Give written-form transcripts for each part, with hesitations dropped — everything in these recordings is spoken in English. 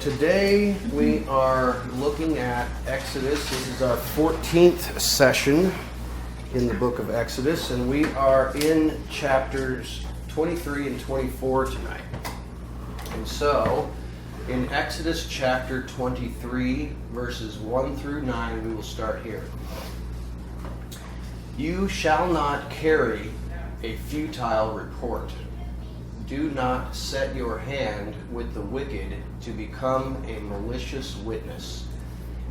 Today we are looking at Exodus. This is our 14th session in the book of Exodus, and we are in chapters 23 and 24 tonight. And so, in Exodus chapter 23, verses 1 through 9, we will start here. You shall not carry a futile report. Do not set your hand with the wicked to become a malicious witness.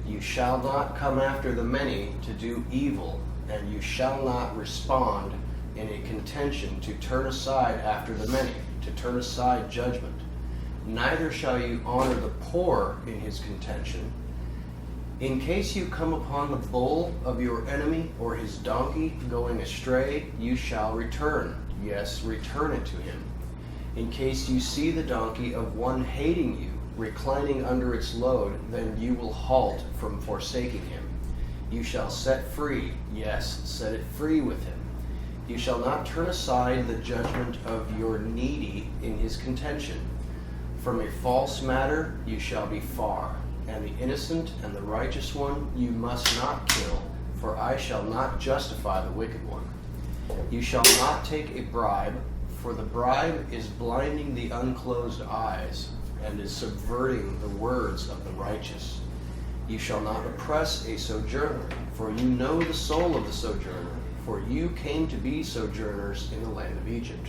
You shall not come after the many to do evil, and you shall not respond in a contention to turn aside after the many, to turn aside judgment. Neither shall you honor the poor in his contention. In case you come upon the bull of your enemy or his donkey going astray, you shall return. Yes, return it to him. In case you see the donkey of one hating you, reclining under its load, then you will halt from forsaking him. You shall set free, yes, set it free with him. You shall not turn aside the judgment of your needy in his contention. From a false matter you shall be far, and the innocent and the righteous one you must not kill, for I shall not justify the wicked one. You shall not take a bribe, for the bribe is blinding the unclosed eyes, and is subverting the words of the righteous. You shall not oppress a sojourner, for you know the soul of the sojourner, for you came to be sojourners in the land of Egypt.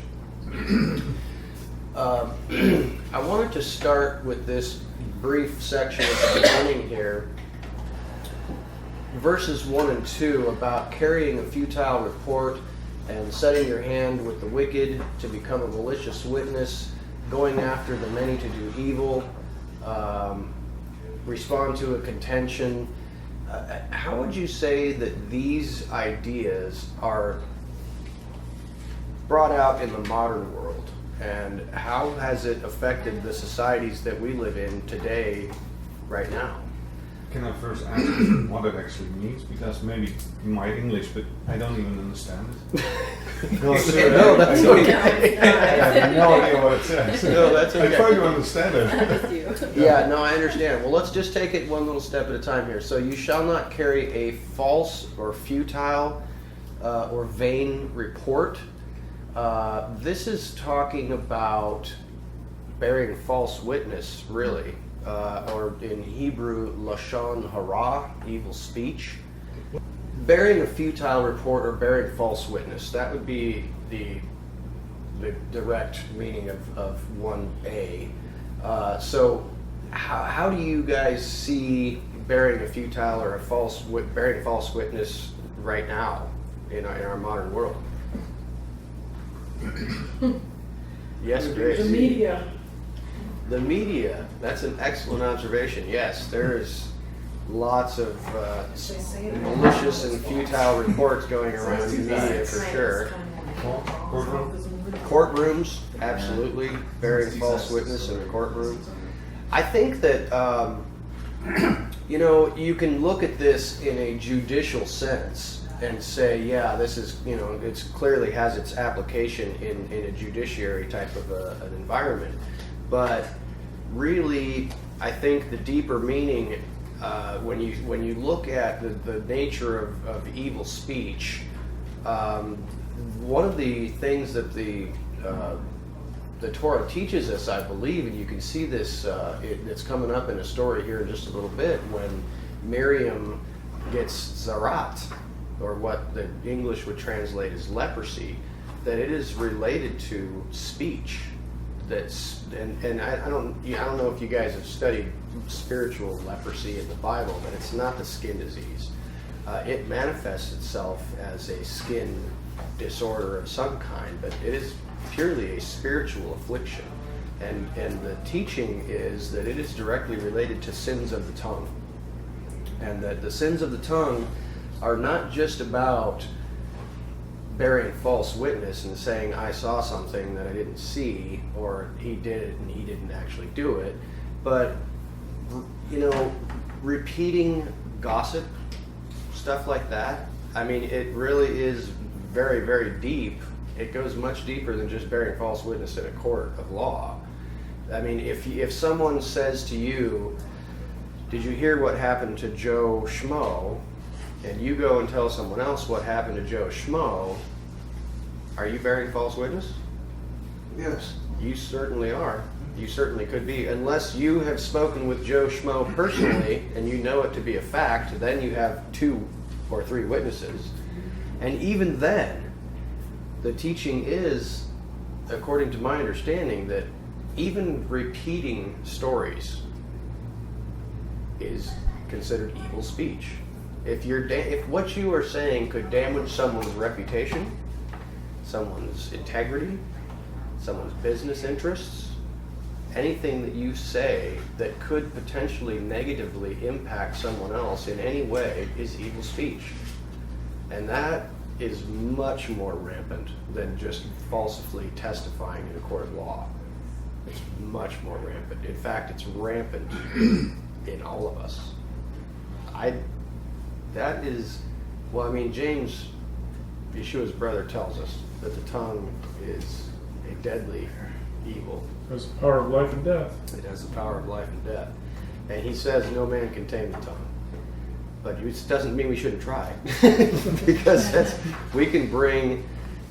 I wanted to start with this brief section at the beginning here. Verses 1 and 2 about carrying a futile report and setting your hand with the wicked to become a malicious witness, going after the many to do evil, respond to a contention. How would you say that these ideas are brought out in the modern world? And how has it affected the societies that we live in today, right now? Can I first ask what it actually means? Because maybe in my English, but I don't even understand it. No, that's okay. I have no idea what it says. No, that's okay. I try to understand it. Yeah, no, I understand. Well, let's just take it one little step at a time here. So you shall not carry a false or futile or vain report. This is talking about bearing false witness, really. Or in Hebrew, lashon hara, evil speech. Bearing a futile report or bearing false witness, that would be the direct meaning of 1a. So how do you guys see bearing a futile or bearing false witness right now in our modern world? Yes, Grace. The media. The media, that's an excellent observation. Yes, there is lots of malicious and futile reports going around in the media for sure. Courtrooms, absolutely, bearing false witness in a courtroom. I think that, you can look at this in a judicial sense and say, yeah, this is, it clearly has its application in a judiciary type of an environment. But really, I think the deeper meaning, when you look at the nature of evil speech, one of the things that the Torah teaches us, I believe, and you can see this, it's coming up in a story here in just a little bit, when Miriam gets zarat, or what the English would translate as leprosy, that it is related to speech. And I don't know if you guys have studied spiritual leprosy in the Bible, but it's not the skin disease. It manifests itself as a skin disorder of some kind, but it is purely a spiritual affliction. And the teaching is that it is directly related to sins of the tongue. And that the sins of the tongue are not just about bearing false witness and saying, I saw something that I didn't see, or he did it and he didn't actually do it, but, repeating gossip, stuff like that. I mean, it really is very, very deep. It goes much deeper than just bearing false witness in a court of law. I mean, if someone says to you, did you hear what happened to Joe Schmo? And you go and tell someone else what happened to Joe Schmo, are you bearing false witness? Yes. You certainly are. You certainly could be. Unless you have spoken with Joe Schmo personally and you know it to be a fact, then you have 2 or 3 witnesses. And even then, the teaching is, according to my understanding, that even repeating stories is considered evil speech. If what you are saying could damage someone's reputation, someone's integrity, someone's business interests, anything that you say that could potentially negatively impact someone else in any way is evil speech. And that is much more rampant than just falsely testifying in a court of law. It's much more rampant. In fact, it's rampant in all of us. James, Yeshua's brother, tells us that the tongue is a deadly evil. It has the power of life and death. It has the power of life and death. And he says no man can tame the tongue. But it doesn't mean we shouldn't try. Because we can bring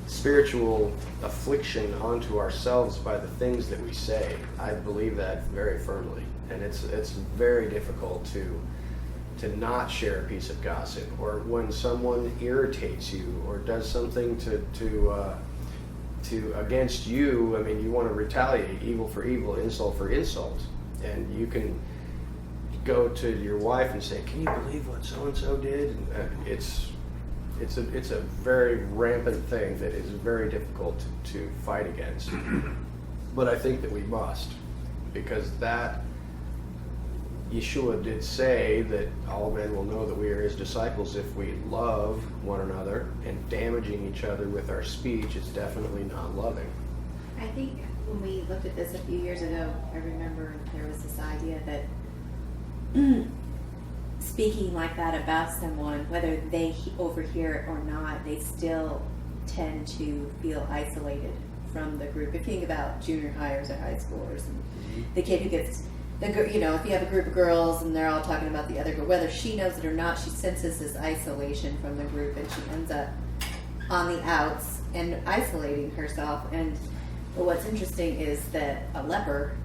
spiritual affliction onto ourselves by the things that we say. I believe that very firmly. And it's very difficult to not share a piece of gossip, or when someone irritates you or does something to against you. I mean, you want to retaliate, evil for evil, insult for insult, and you can go to your wife and say, "Can you believe what so and so did?" And it's a very rampant thing that is very difficult to fight against. But I think that we must, because that Yeshua did say that all men will know that we are his disciples if we love one another, and damaging each other with our speech is definitely not loving. I think when we looked at this a few years ago, I remember there was this idea that speaking like that about someone, whether they overhear it or not, they still tend to feel isolated from the group. If you think about junior hires or high schoolers, and the kid who gets if you have a group of girls and they're all talking about the other girl, whether she knows it or not, she senses this isolation from the group, and she ends up on the outs and isolating herself. But what's interesting is that a leper,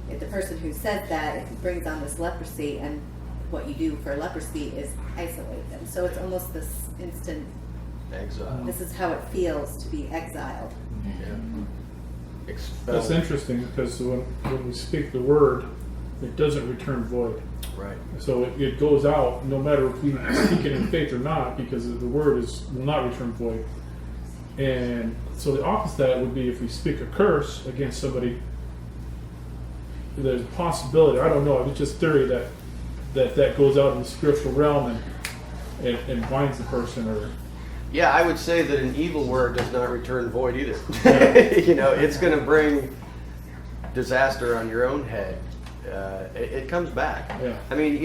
if the person who says that, it brings on this leprosy, and what you do for leprosy is isolate them. So it's almost this instant Exile. This is how it feels to be exiled. Yeah. That's interesting, because when we speak the word, it doesn't return void. Right. So it goes out no matter if we speak it in faith or not, because the word will not return void. And so the opposite of that would be if we speak a curse against somebody, there's a possibility, I don't know, it's just theory that goes out in the spiritual realm and binds the person. Or yeah, I would say that an evil word does not return void either. It's going to bring disaster on your own head. It comes back. Yeah. I mean,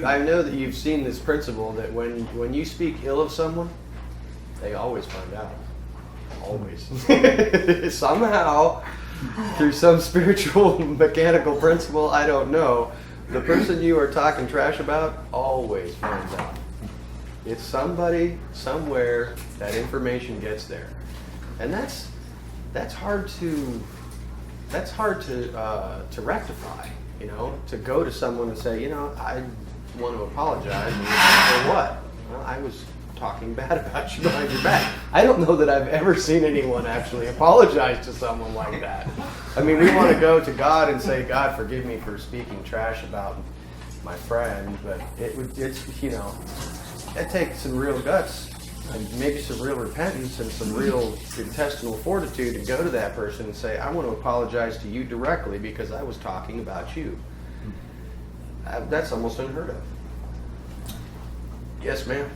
I know that you've seen this principle that when you speak ill of someone, they always find out. Always. Somehow, through some spiritual mechanical principle, I don't know, the person you are talking trash about always finds out. It's somebody, somewhere, that information gets there. And that's hard to rectify, to go to someone and say, I want to apologize. And for what? Well, I was talking bad about you behind your back. I don't know that I've ever seen anyone actually apologize to someone like that. I mean, we want to go to God and say, God, forgive me for speaking trash about my friend, but it takes some real guts and maybe some real repentance and some real intestinal fortitude to go to that person and say, I want to apologize to you directly because I was talking about you. That's almost unheard of. Yes, ma'am?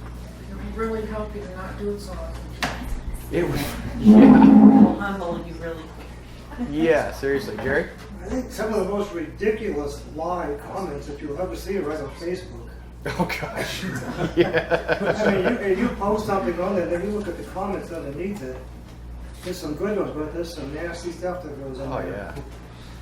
It would really help you to not do it so often. It was, It will humble you really quick. yeah, seriously. Jerry? I think some of the most ridiculous lie comments that you'll ever see are right on Facebook. Oh, gosh. Yeah. I mean, you post something on there, then you look at the comments underneath it, There's some good ones, but there's some nasty stuff that goes on Oh there. yeah.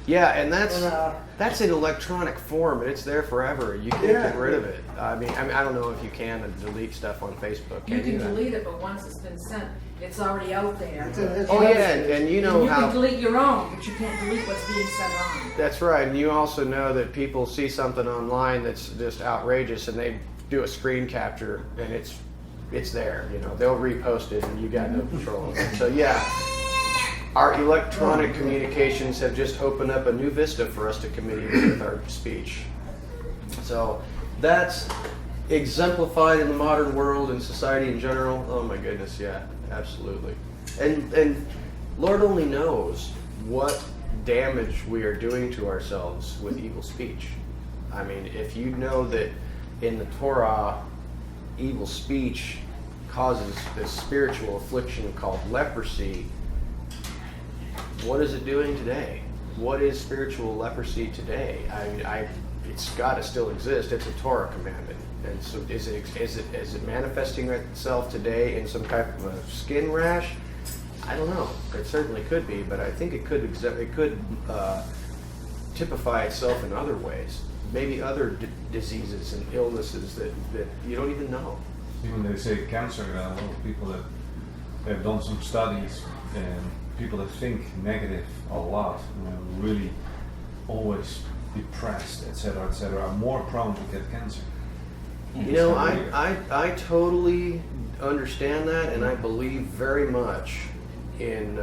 Yeah, and that's And, in electronic form, and it's there forever. You can't Yeah. get rid of it. I mean, I don't know if you can delete stuff on Facebook. You can you? delete it, but once it's been sent, it's already out there. It's Oh yeah, and you know You how. can delete your own, but you can't delete what's being sent on. That's right, and you also know that people see something online that's just outrageous, and they do a screen capture, and it's there. You know, they'll repost it, and you got no control of it. So yeah, our electronic communications have just opened up a new vista for us to communicate with our speech. So that's exemplified in the modern world and society in general. Oh my goodness, yeah, absolutely. And Lord only knows what damage we are doing to ourselves with evil speech. I mean, if you know that in the Torah, evil speech causes this spiritual affliction called leprosy, what is it doing today? What is spiritual leprosy today? It's got to still exist. It's a Torah commandment. And so is it manifesting itself today in some type of a skin rash? I don't know. It certainly could be, but I think it could typify itself in other ways. Maybe other diseases and illnesses that you don't even know. Even they say cancer, a lot of people that have done some studies, and people that think negative a lot, really always depressed, etc., are more prone to get cancer. You know, I totally understand that, and I believe very much in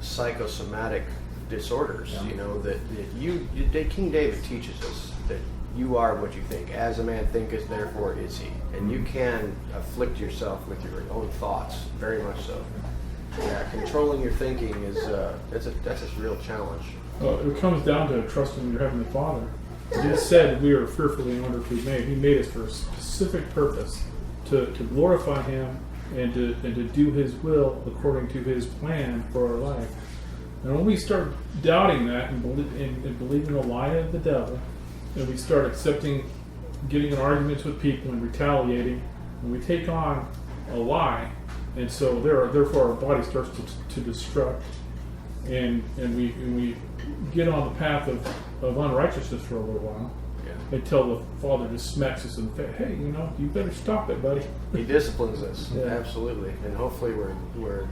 psychosomatic disorders. Yeah. You know, that King David teaches us that you are what you think. As a man thinketh, therefore is he. And you can afflict yourself with your own thoughts, very much so. Yeah, controlling your thinking is that's a real challenge. It comes down to trusting your Heavenly Father. He said we are fearfully and wonderfully made. He made us for a specific purpose, to glorify Him and to do His will according to His plan for our life. And when we start doubting that and believing the lie of the devil, and we start getting in arguments with people and retaliating, and we take on a lie, and so therefore our body starts to destruct, and we get on the path of unrighteousness for a little while, Yeah. until the Father just smacks us in the face. Hey, you better stop it, buddy. He disciplines us, Yeah. absolutely, and hopefully we're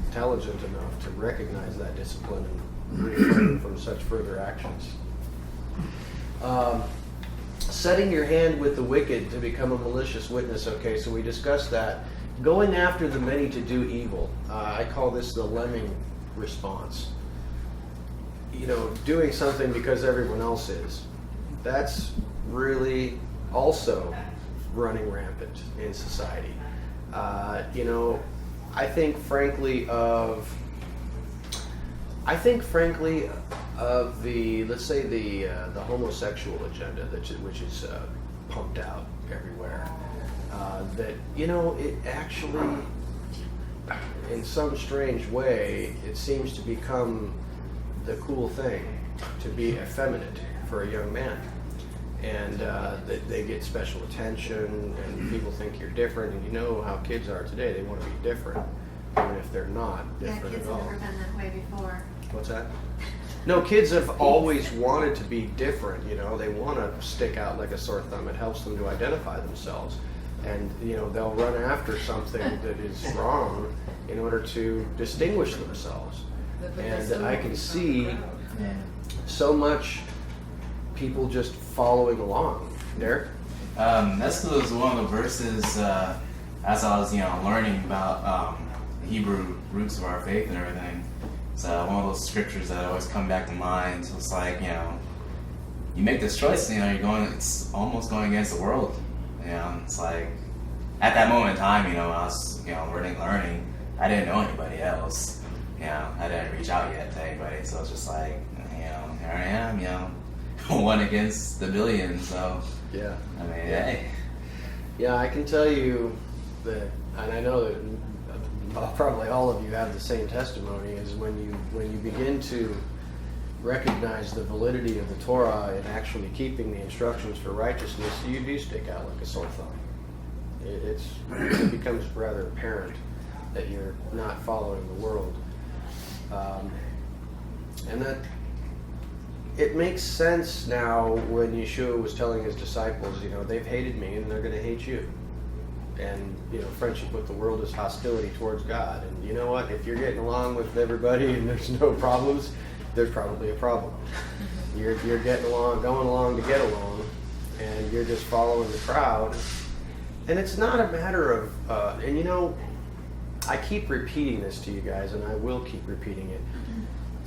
intelligent enough to recognize that discipline and refrain from such further actions. Setting your hand with the wicked to become a malicious witness. Okay, so we discussed that. Going after the many to do evil. I call this the lemming response. You know, doing something because everyone else is. That's really also running rampant in society. I think frankly of the, let's say the homosexual agenda which is pumped out everywhere. It actually, in some strange way, it seems to become the cool thing to be effeminate for a young man. And that they get special attention, and people think you're different. And you know how kids are today; they want to be different, even if they're not Yeah, different kids at have all. never been that way before. What's that? No, kids have always wanted to be different. You know, they want to stick out like a sore thumb. It helps them to identify themselves, and they'll run after something that is wrong in order to distinguish themselves. And I can see so much people just following along. Derek? That's one of the verses as I was learning about the Hebrew roots of our faith and everything. It's one of those scriptures that always come back to mind. So it's like, you make this choice, it's almost going against the world. It's like, at that moment in time, when I was, learning, I didn't know anybody else. I didn't reach out yet to anybody. So it's just like, here I am, one against the billion. So, Yeah. I mean, hey. Yeah, I can tell you that, and I know that probably all of you have the same testimony, is when you begin to recognize the validity of the Torah and actually keeping the instructions for righteousness, you do stick out like a sore thumb. It becomes rather apparent that you're not following the world. And that it makes sense now when Yeshua was telling his disciples, they've hated me and they're going to hate you. And, friendship with the world is hostility towards God. And you know what? If you're getting along with everybody and there's no problems, there's probably a problem. You're getting along, going along to get along, and you're just following the crowd. And it's not a matter of, I keep repeating this to you guys, and I will keep repeating it.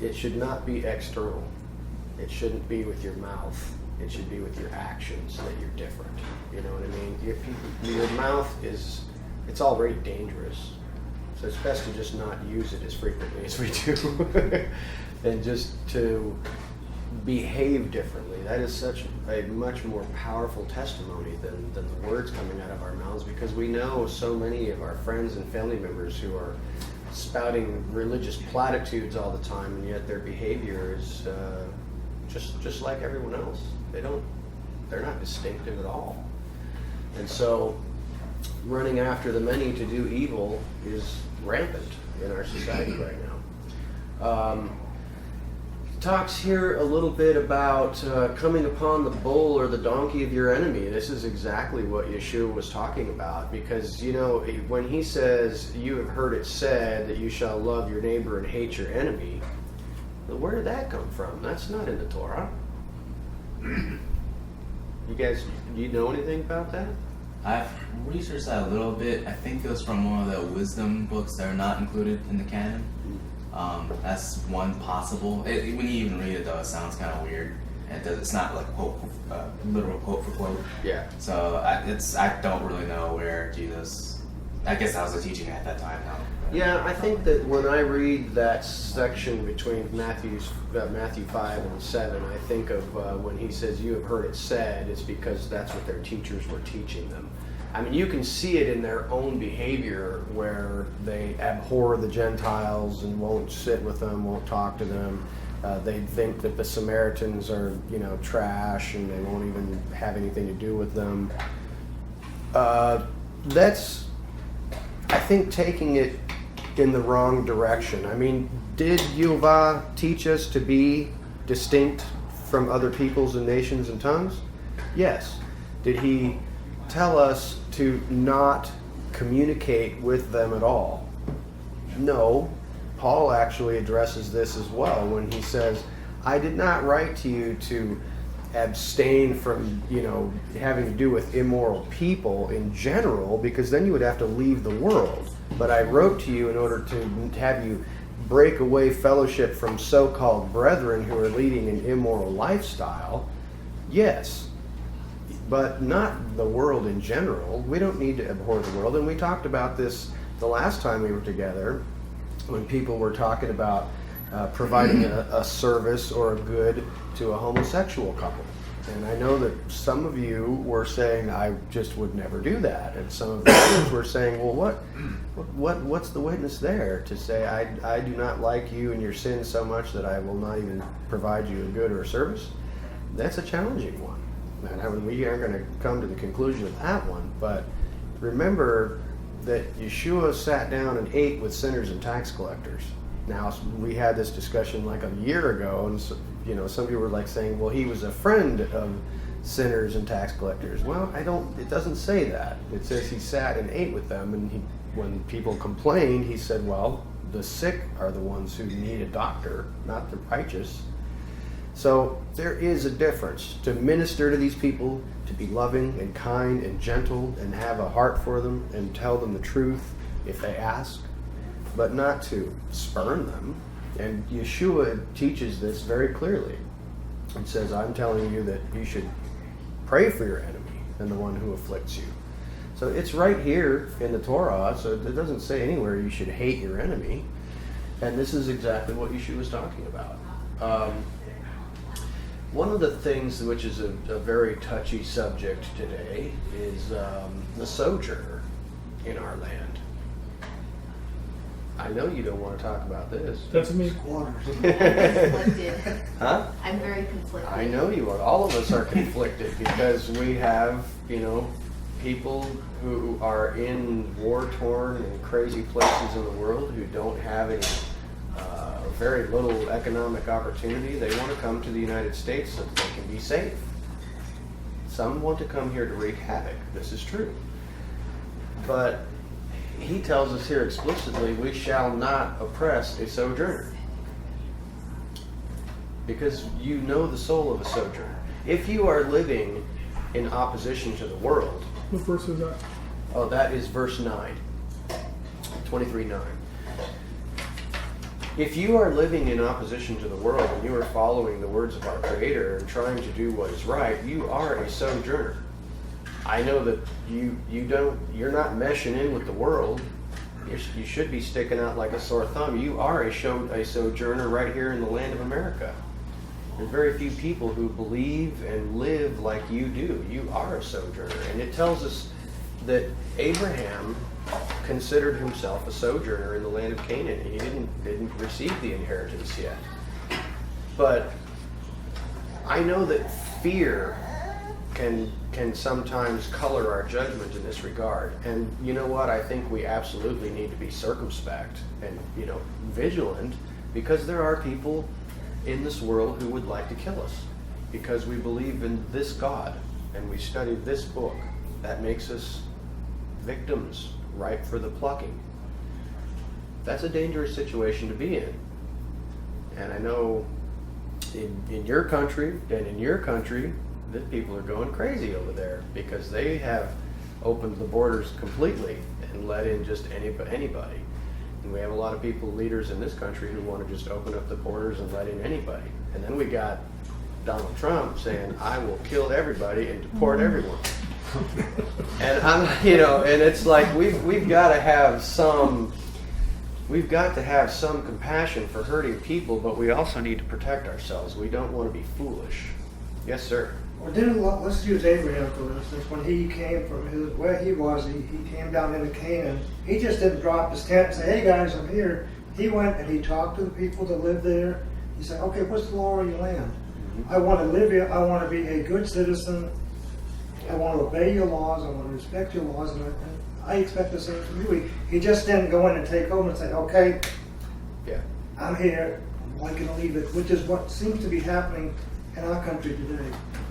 It should not be external. It shouldn't be with your mouth. It should be with your actions that you're different. You know what I mean? If your mouth it's already dangerous. So it's best to just not use it as frequently as we do. And just to behave differently. That is such a much more powerful testimony than the words coming out of our mouths, because we know so many of our friends and family members who are spouting religious platitudes all the time, and yet their behavior is just like everyone else. They're not distinctive at all. And so running after the many to do evil is rampant in our society right now. Talks here a little bit about coming upon the bull or the donkey of your enemy. This is exactly what Yeshua was talking about, because when he says, you have heard it said that you shall love your neighbor and hate your enemy, where did that come from? That's not in the Torah. You guys, do you know anything about that? I've researched that a little bit. I think it was from one of the wisdom books that are not included in the canon. That's one possible. When you even read it, though, it sounds kind of weird. It's not like literal quote for quote. Yeah. So I don't really know where Jesus. I guess that was the teaching at that time. Yeah, I think that when I read that section between Matthew 5 and 7, I think of when he says, you have heard it said, it's because that's what their teachers were teaching them. I mean, you can see it in their own behavior where they abhor the Gentiles and won't sit with them, won't talk to them. They think that the Samaritans are, trash, and they won't even have anything to do with them. That's, I think, taking it in the wrong direction. I mean, did Yehovah teach us to be distinct from other peoples and nations and tongues? Yes. Did he tell us to not communicate with them at all? No. Paul actually addresses this as well when he says, I did not write to you to abstain from, having to do with immoral people in general, because then you would have to leave the world. But I wrote to you in order to have you break away fellowship from so-called brethren who are leading an immoral lifestyle. Yes, but not the world in general. We don't need to abhor the world. And we talked about this the last time we were together, when people were talking about providing a service or a good to a homosexual couple. And I know that some of you were saying, I just would never do that. And some of the others were saying, well, what's the witness there to say, I do not like you and your sin so much that I will not even provide you a good or a service? That's a challenging one. And we aren't going to come to the conclusion of that one, but remember that Yeshua sat down and ate with sinners and tax collectors. Now, we had this discussion like a year ago, and some people were like saying, well, he was a friend of sinners and tax collectors. Well, it doesn't say that. It says he sat and ate with them, and when people complained, he said, well, the sick are the ones who need a doctor, not the righteous. So there is a difference to minister to these people, to be loving and kind and gentle and have a heart for them and tell them the truth if they ask, but not to spurn them. And Yeshua teaches this very clearly. It says, I'm telling you that you should pray for your enemy and the one who afflicts you. So it's right here in the Torah, so it doesn't say anywhere you should hate your enemy. And this is exactly what Yeshua is talking about. One of the things which is a very touchy subject today is the sojourner in our land. I know you don't want to talk about this. That's me. Conflicted. Huh? I'm very conflicted. I know you are. All of us are conflicted because we have, people who are in war-torn and crazy places in the world who don't have any very little economic opportunity, they want to come to the United States so that they can be safe. Some want to come here to wreak havoc. This is true. But he tells us here explicitly, we shall not oppress a sojourner. Because you know the soul of a sojourner. If you are living in opposition to the world, What verse is that? oh, that is verse 9, 23:9. If you are living in opposition to the world and you are following the words of our Creator and trying to do what is right, you are a sojourner. I know that you're not meshing in with the world. You should be sticking out like a sore thumb. You are a sojourner right here in the land of America. There's very few people who believe and live like you do. You are a sojourner. And it tells us that Abraham considered himself a sojourner in the land of Canaan. He didn't receive the inheritance yet. But I know that fear can sometimes color our judgment in this regard. And you know what? I think we absolutely need to be circumspect and vigilant, because there are people in this world who would like to kill us because we believe in this God and we study this book. That makes us victims ripe for the plucking. That's a dangerous situation to be in. And I know in your country and in your country that people are going crazy over there because they have opened the borders completely and let in just anybody. And we have a lot of people, leaders in this country, who want to just open up the borders and let in anybody. And then we got Donald Trump saying, I will kill everybody and deport everyone. And and it's like we've got to have some compassion for hurting people, but we also need to protect ourselves. We don't want to be foolish. Yes, sir. Well, let's use Abraham for instance. When he came from where he was, he came down into Canaan. He just didn't drop his tent and say, hey guys, I'm here. He went and he talked to the people that lived there. He said, okay, what's the law of your land? Mm-hmm. I want to live here. I want to be a good citizen. I want to obey your laws. I want to respect your laws. And I expect the same from you. He just didn't go in and take over and say, okay, yeah, I'm here. I'm going to leave it, which is what seems to be happening in our country today.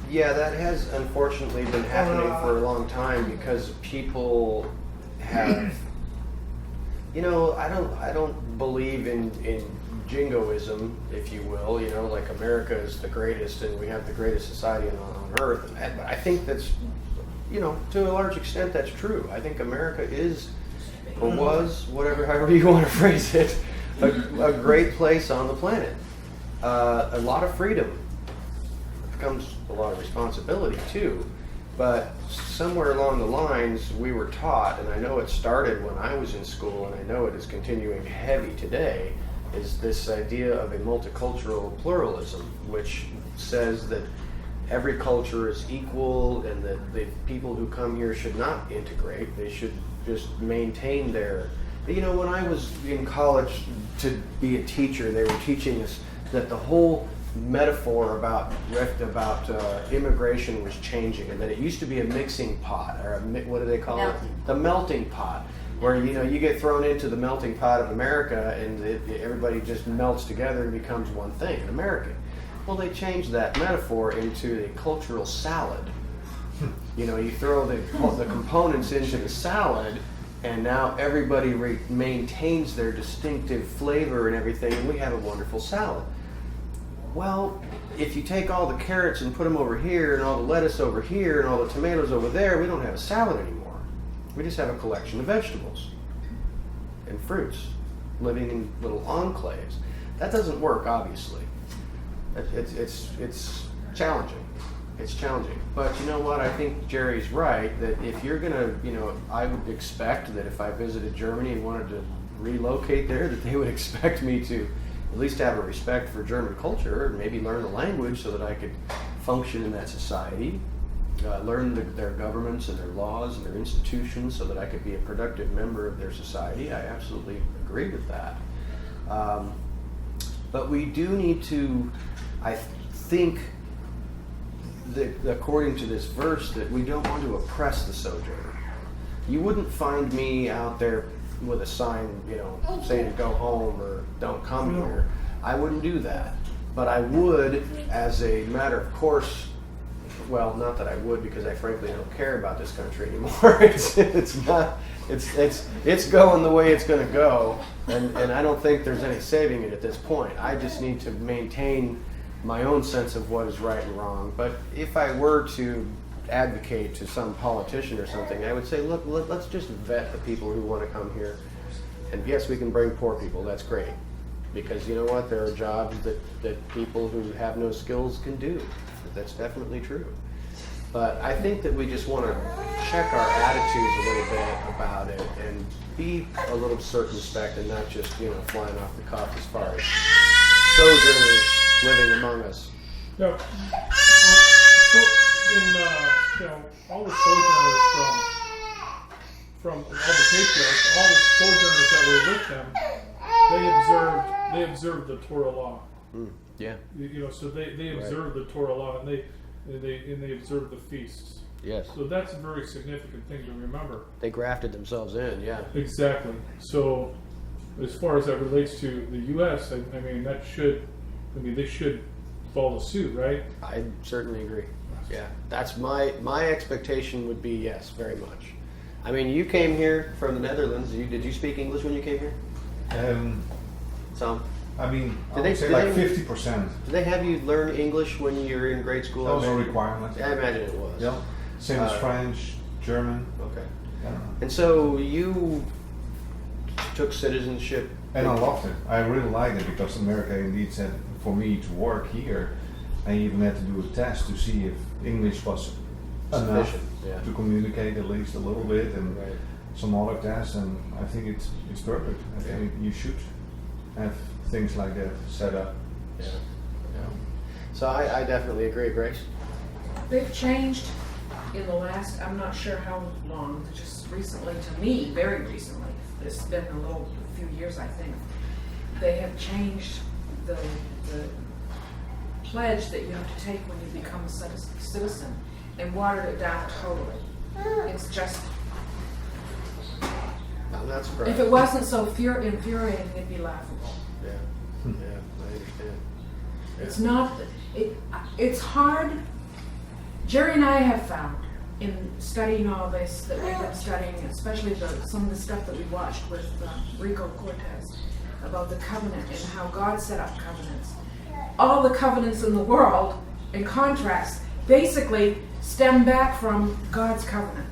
Yeah, that has unfortunately been happening for a long time because people have, I don't believe in jingoism, if you will. Like America is the greatest and we have the greatest society on earth. But I think that's, to a large extent that's true. I think America is, or was, however you want to phrase it, a great place on the planet. A lot of freedom. Comes a lot of responsibility too, but somewhere along the lines we were taught, and I know it started when I was in school and I know it is continuing heavy today, is this idea of a multicultural pluralism, which says that every culture is equal and that the people who come here should not integrate. They should just maintain their, when I was in college to be a teacher, they were teaching us that the whole metaphor about immigration was changing, and that it used to be a mixing pot, or what do they call it? The melting pot, where you get thrown into the melting pot of America, and everybody just melts together and becomes one thing, an American. Well, they changed that metaphor into a cultural salad. You throw the components into the salad, and now everybody maintains their distinctive flavor and everything, and we have a wonderful salad. Well, if you take all the carrots and put them over here, and all the lettuce over here, and all the tomatoes over there, we don't have a salad anymore. We just have a collection of vegetables and fruits living in little enclaves. That doesn't work, obviously. It's challenging. It's challenging. But you know what? I think Jerry's right, that if you're going to, I would expect that if I visited Germany and wanted to relocate there, that they would expect me to at least have a respect for German culture, and maybe learn the language so that I could function in that society, learn their governments and their laws and their institutions so that I could be a productive member of their society. I absolutely agree with that. But we do need to, I think, that according to this verse, that we don't want to oppress the sojourner. You wouldn't find me out there with a sign, saying go home or don't come here. I wouldn't do that. But I would, as a matter of course, well, not that I would, because I frankly don't care about this country anymore. It's going the way it's going to go, and I don't think there's any saving it at this point. I just need to maintain my own sense of what is right and wrong. But if I were to advocate to some politician or something, I would say, look, let's just vet the people who want to come here. And yes, we can bring poor people. That's great. Because you know what? There are jobs that people who have no skills can do. That's definitely true. But I think that we just want to check our attitudes a little bit about it and be a little circumspect and not just, flying off the cuff as far as sojourners living among us. Now, all the sojourners from all the patriarchs, all the sojourners that were with them, they observed the Torah law. Yeah. So they observed the Torah law, and they observed the feasts. Yes. So that's a very significant thing to remember. They grafted themselves in. Yeah. Exactly. So, as far as that relates to the U.S., I mean they should follow suit, right? I certainly agree. Yeah. That's my expectation would be yes, very much. I mean, you came here from the Netherlands. Did you speak English when you came here? Some. I mean, I Did they- would say did like they- 50%. Did they have you learn English when you were in grade school? That was a requirement. I imagine it was. Yeah. Same as French, German. Okay. Yeah. And so you took citizenship. And I loved it. I really liked it because America indeed said for me to work here, I even had to do a test to see if English was enough Sufficient, yeah. to communicate at least a little bit, and Right. some other tests. And I think it's perfect. I think you should have things like that set up. Yeah. Yeah. So I definitely agree, Grace. They've changed in the last, I'm not sure how long, just recently, to me, very recently. It's been a few years, I think. They have changed the pledge that you have to take when you become a citizen and watered it down totally. It's just, No, that's correct. if it wasn't so infuriating, it'd be laughable. Yeah. Yeah, I understand. It's not, it's hard. Jerry and I have found in studying all this that we've been studying, especially some of the stuff that we watched with Rico Cortez about the covenant and how God set up covenants. All the covenants in the world and contracts basically stem back from God's covenant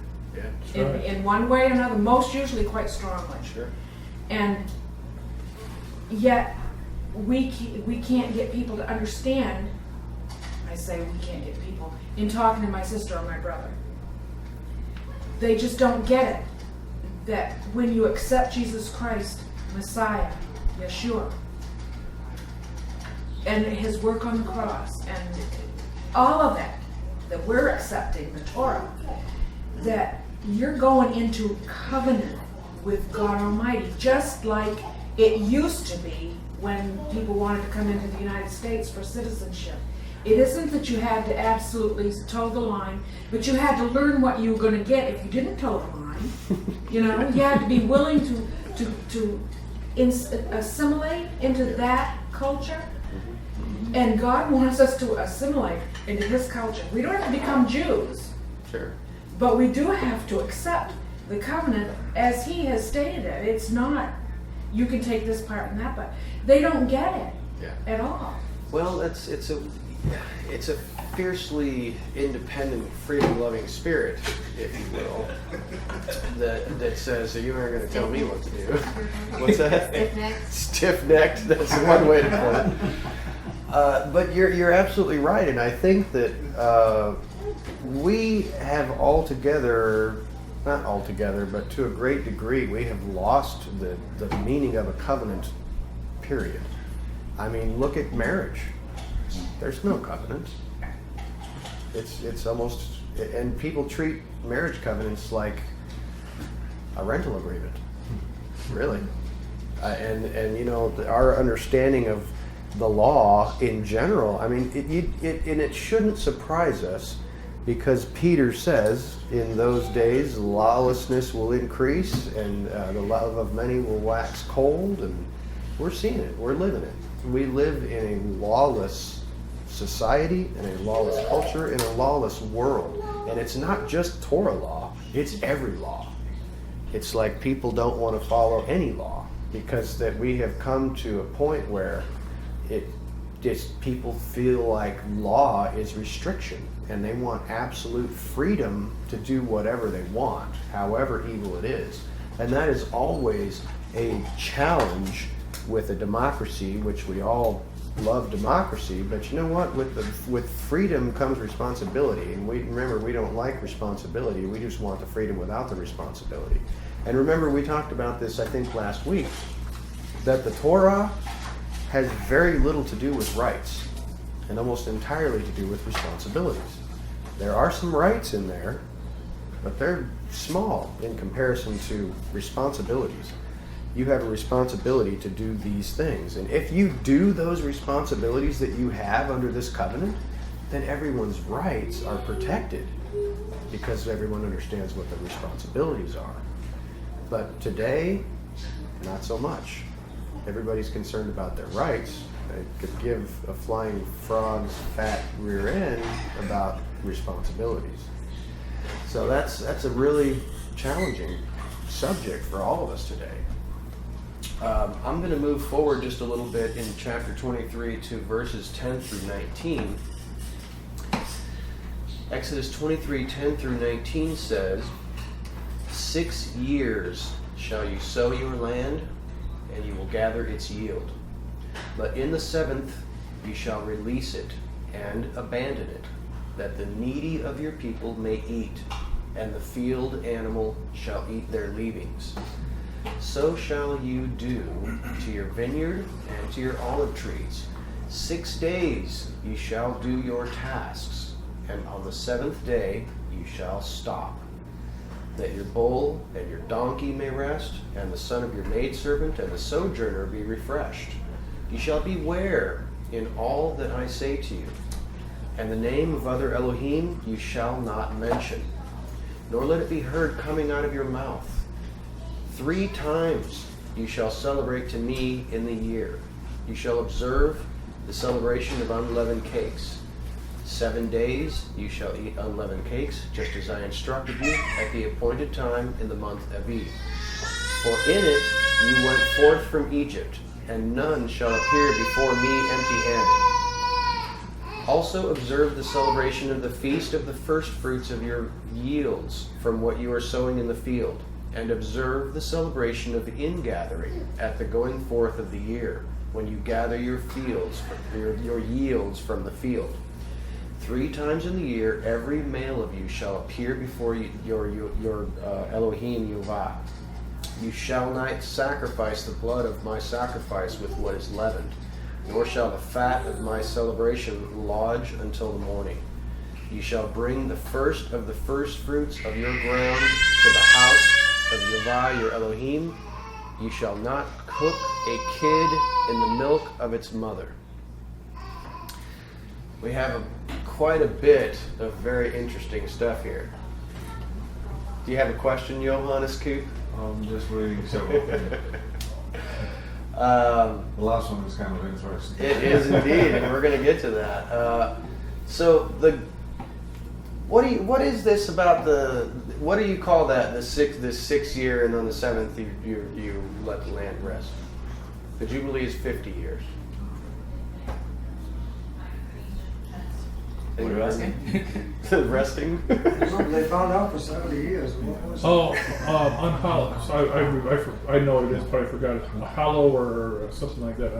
Yeah. in one way or another, most usually quite strongly. Sure. And yet we can't get people to understand. I say we can't get people in talking to my sister or my brother. They just don't get it. That when you accept Jesus Christ, Messiah, Yeshua, and his work on the cross, and all of that we're accepting, the Torah, that you're going into covenant with God Almighty, just like it used to be when people wanted to come into the United States for citizenship. It isn't that you had to absolutely toe the line, but you had to learn what you were going to get if you didn't toe the line. You had to be willing to assimilate into that culture. And God wants us to assimilate into his culture. We don't have to become Jews, Sure. but we do have to accept the covenant as he has stated it. It's not, you can take this part and that part. They don't get it Yeah. at all. Well, it's a fiercely independent, freedom-loving spirit, if you will, that says, so you aren't going to tell me what to do. What's that? Stiff-necked. Stiff-necked. That's one way to put it. But you're absolutely right, and I think that we have not altogether, but to a great degree, we have lost the meaning of a covenant. Period. I mean, look at marriage. There's no covenant. It's almost, and people treat marriage covenants like a rental agreement. Really. And our understanding of the law in general, I mean, it shouldn't surprise us, because Peter says, in those days lawlessness will increase and the love of many will wax cold, and we're seeing it, we're living it. We live in a lawless society, in a lawless culture, in a lawless world. And it's not just Torah law, it's every law. It's like people don't want to follow any law because that we have come to a point where people feel like law is restriction and they want absolute freedom to do whatever they want, however evil it is. And that is always a challenge with a democracy, which we all love democracy, but you know what? With freedom comes responsibility, and we don't like responsibility. We just want the freedom without the responsibility. And remember, we talked about this, I think, last week, that the Torah has very little to do with rights, and almost entirely to do with responsibilities. There are some rights in there, but they're small in comparison to responsibilities. You have a responsibility to do these things. And if you do those responsibilities that you have under this covenant, then everyone's rights are protected because everyone understands what the responsibilities are. But today, not so much. Everybody's concerned about their rights. They could give a flying frog's fat rear end about responsibilities. So that's a really challenging subject for all of us today. I'm going to move forward just a little bit in chapter 23 to verses 10 through 19. Exodus 23, 10 through 19 says, 6 years shall you sow your land, and you will gather its yield. But in the 7th you shall release it and abandon it, that the needy of your people may eat, and the field animal shall eat their leavings. So shall you do to your vineyard and to your olive trees. 6 days you shall do your tasks, and on the 7th day you shall stop, that your bull and your donkey may rest, and the son of your maidservant and the sojourner be refreshed. You shall beware in all that I say to you, and the name of other Elohim you shall not mention, nor let it be heard coming out of your mouth. 3 times you shall celebrate to me in the year. You shall observe the celebration of unleavened cakes. 7 days you shall eat unleavened cakes, just as I instructed you, at the appointed time in the month Aviv. For in it you went forth from Egypt, and none shall appear before me empty-handed. Also observe the celebration of the feast of the first fruits of your yields from what you are sowing in the field, and observe the celebration of ingathering at the going forth of the year, when you gather your fields, your yields from the field. 3 times in the year, every male of you shall appear before your Elohim Yuvah. You shall not sacrifice the blood of my sacrifice with what is leavened, nor shall the fat of my celebration lodge until the morning. You shall bring the first of the first fruits of your ground to the house of Yahweh your Elohim. You shall not cook a kid in the milk of its mother. We have quite a bit of very interesting stuff here. Do you have a question, Johannes Coop? I'm just reading several things. The last one is kind of interesting. It is indeed, and we're going to get to that. What is this about what do you call that? This 6th year, and on the 7th you let the land rest. The Jubilee is 50 years. What are you asking? Resting. They found out for 70 years. What was it? Unhallowed. So I know what it is, but I forgot it. A hollow or something like that.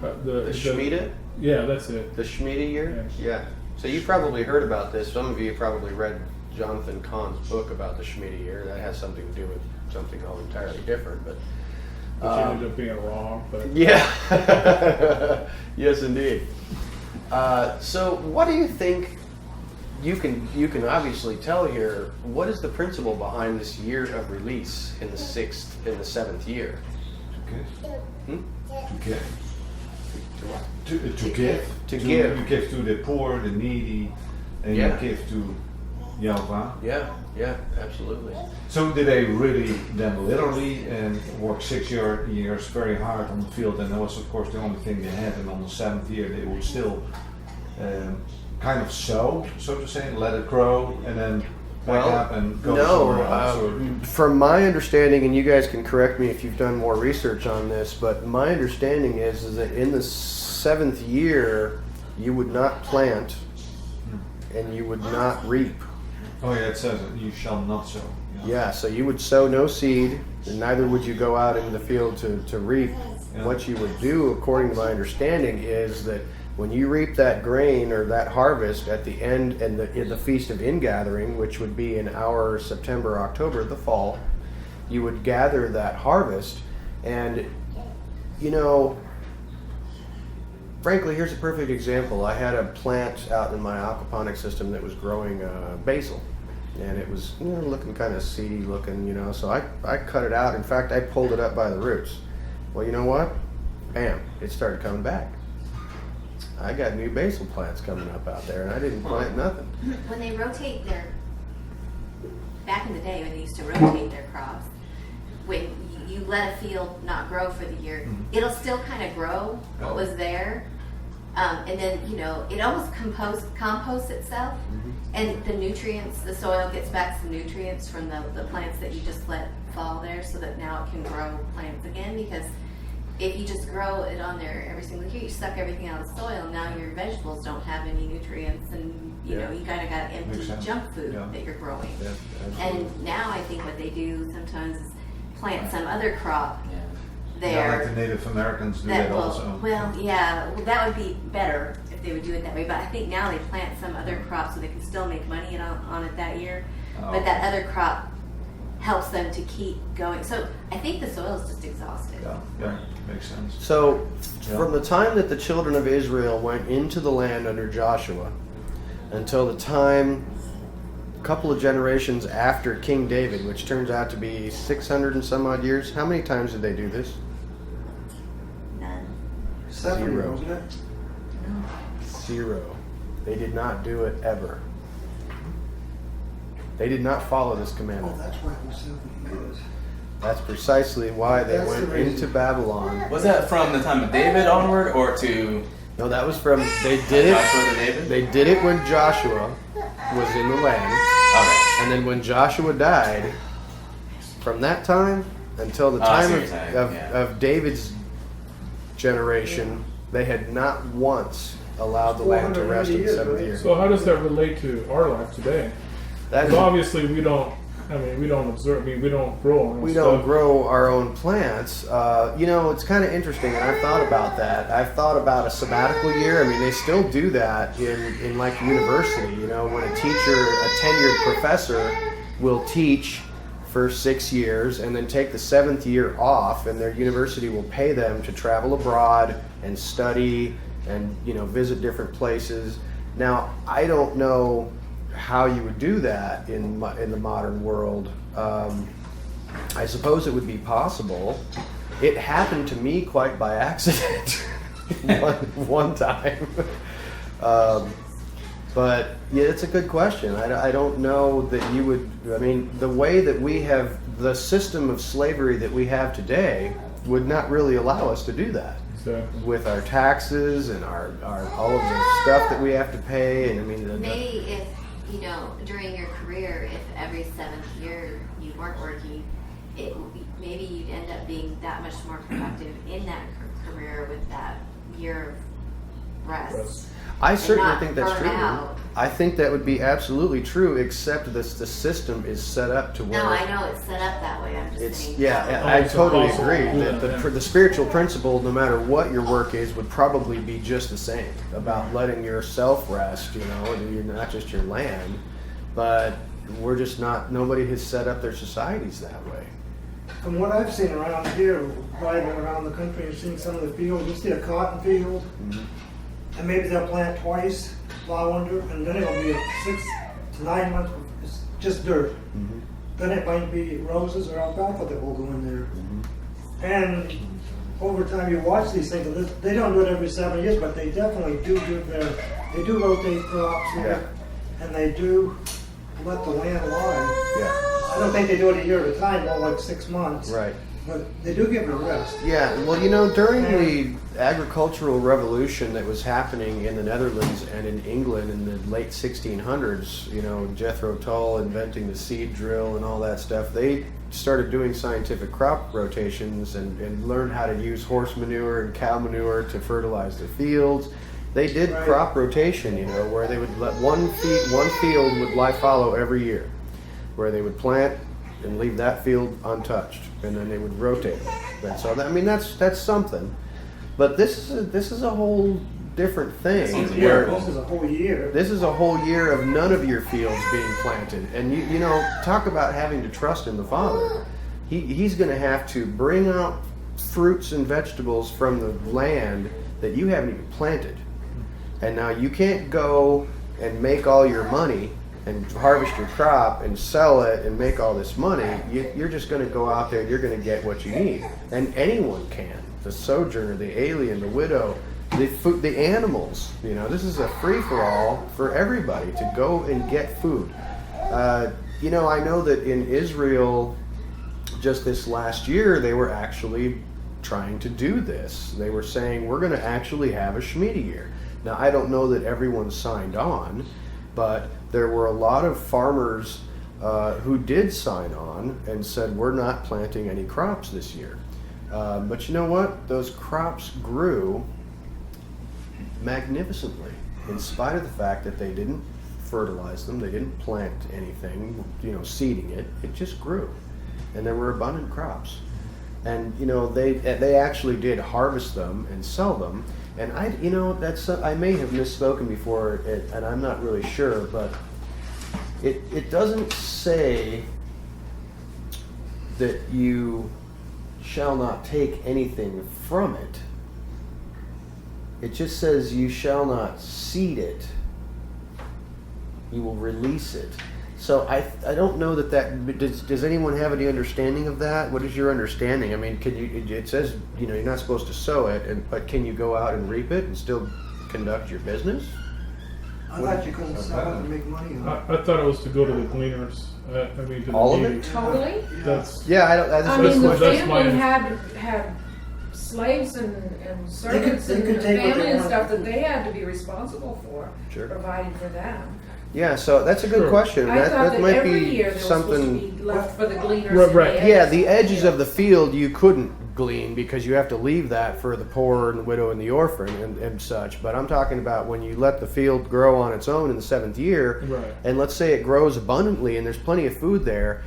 The shmita? Yeah, that's it. The shmita year? Yeah. So you probably heard about this. Some of you probably read Jonathan Cahn's book about the shmita year. That has something to do with something all entirely different, but Which ended up being wrong. But yeah. Yes, indeed. So what do you think? You can obviously tell here. What is the principle behind this year of release in the 7th year? To give. To To give. To give. You give to the poor, the needy, and Yeah. you give to Jehovah. Yeah, absolutely. So did they really then literally work 6 years very hard on the field, and that was of course the only thing they had, and on the 7th year they would still kind of sow, so to say, let it grow, and then back up and go somewhere else? From my understanding, and you guys can correct me if you've done more research on this, but my understanding is that in the 7th year you would not plant and you would not reap. Oh yeah, it says it, you shall not sow. Yeah, so you would sow no seed, and neither would you go out into the field to reap. Yeah. What you would do, according to my understanding, is that when you reap that grain or that harvest at the end and in the Feast of Ingathering, which would be in our September, October, the fall, you would gather that harvest. And, you know, frankly, here's a perfect example. I had a plant out in my aquaponic system that was growing basil. And it was looking kind of seedy looking, so I cut it out. In fact, I pulled it up by the roots. Well, you know what? Bam, it started coming back. I got new basil plants coming up out there, and I didn't plant nothing. When they rotate back in the day when they used to rotate their crops, when you let a field not grow for the year, it'll still kind of grow what was there. And then, it almost composts itself, and the nutrients, the soil gets back some nutrients from the plants that you just let fall there, so that now it can grow plants again. Because if you just grow it on there every single year, you suck everything out of the soil. Now your vegetables don't have any nutrients, and you kind of got empty junk food that you're growing. Yeah, and now I think what they do sometimes is plant some other crop there. Yeah, like the Native Americans do that also. Well, that would be better if they would do it that way. But I think now they plant some other crop so they can still make money on it that year. But that other crop helps them to keep going. So I think the soil is just exhausted. Yeah, makes sense. So from the time that the children of Israel went into the land under Joshua until the time, a couple of generations after King David, which turns out to be 600 and some odd years, how many times did they do this? None. 7, Zero. wasn't it? 0. They did not do it ever. They did not follow this Oh, commandment. that's why it was 7 years. That's precisely why they That's went the reason. into Babylon. Was that from the time of David onward, or to No, that was from, they did Joshua to it, David? they did it when Joshua was in the land. Okay. And then when Joshua died, from that time until the Oh, I see time what you're saying, yeah. of David's generation, they had not once allowed the land to rest in the 480 seventh years, year. So how does that relate to our life today? That Because is, obviously we don't observe. I mean, we don't grow our own we stuff. don't grow our own plants. It's kind of interesting, and I've thought about that. I've thought about a sabbatical year. I mean, they still do that in like university. When a teacher, a tenured professor, will teach for 6 years and then take the 7th year off, and their university will pay them to travel abroad and study and visit different places. Now, I don't know how you would do that in the modern world. I suppose it would be possible. It happened to me quite by accident one time. But yeah, it's a good question. I don't know that you would. I mean, the way that we have the system of slavery that we have today would not really allow us to do that. Exactly. With our taxes and our all of the stuff that we have to pay, and I mean, Maybe if, during your career, if every 7th year you weren't working, maybe you'd end up being that much more productive in that career with that year of rest. I certainly not think that's burn true. out. I think that would be absolutely true, except the system is set up to where No, I know it's set up that way. I'm just it's saying. I it's totally impossible agree to do that that, the spiritual principle, no matter what your work is, would probably be just the same about letting yourself rest. You're not just your land, but we're just not. Nobody has set up their societies that way. From what I've seen around here, riding around the country and seeing some of the fields, you see a cotton field, and maybe they'll plant twice, plow under, and then it'll be 6 to 9 months, it's just dirt. Then it might be roses or alfalfa that will go in there. And over time you watch these things, and they don't do it every 7 years, but they definitely do rotate crops here, and they do let the land lie. Yeah. I don't think they do it a year at a time, more like 6 months. Right. But they do give it a rest. Yeah, well, during the agricultural revolution that was happening in the Netherlands and in England in the late 1600s, Jethro Tull inventing the seed drill and all that stuff, they started doing scientific crop rotations and learned how to use horse manure and cow manure to fertilize their fields. They did Right. crop rotation, where they would let one field would lie fallow every year, where they would plant and leave that field untouched, and then they would rotate it. And so that's something. But this is a whole different thing. Where This is a whole year. this is a whole year of none of your fields being planted, and you talk about having to trust in the Father. He's going to have to bring out fruits and vegetables from the land that you haven't even planted, and now you can't go and make all your money and harvest your crop and sell it and make all this money. You're just going to go out there and you're going to get what you need. And anyone can. The sojourner, the alien, the widow, the animals. This is a free-for-all for everybody to go and get food. I know that in Israel, just this last year, they were actually trying to do this. They were saying, we're going to actually have a shmita year. Now, I don't know that everyone signed on, but there were a lot of farmers who did sign on and said, we're not planting any crops this year. But you know what? Those crops grew magnificently, in spite of the fact that they didn't fertilize them, they didn't plant anything, seeding it. It just grew. And there were abundant crops. And, they actually did harvest them and sell them. And I may have misspoken before, and I'm not really sure, but it doesn't say that you shall not take anything from it. It just says you shall not seed it. You will release it. So I don't know that does anyone have any understanding of that? What is your understanding? I mean, it says, you're not supposed to sow it, but can you go out and reap it and still conduct your business? I thought you couldn't sell it and make money on it. I thought it was to go to the gleaners. To the All of needy. it? Totally. That's Yeah, I mean, the that's family my- had slaves and servants they and could take what family they and want. stuff that they had to be responsible for, Sure. providing for them. Yeah, so that's a good Sure. question. I thought that might every be year there was supposed to something. be left for the gleaners. Right, and right. the Yeah, edges the edges field. of the field you couldn't glean because you have to leave that for the poor and the widow and the orphan and such. But I'm talking about when you let the field grow on its own in the 7th year, Right. and let's say it grows abundantly and there's plenty of food there,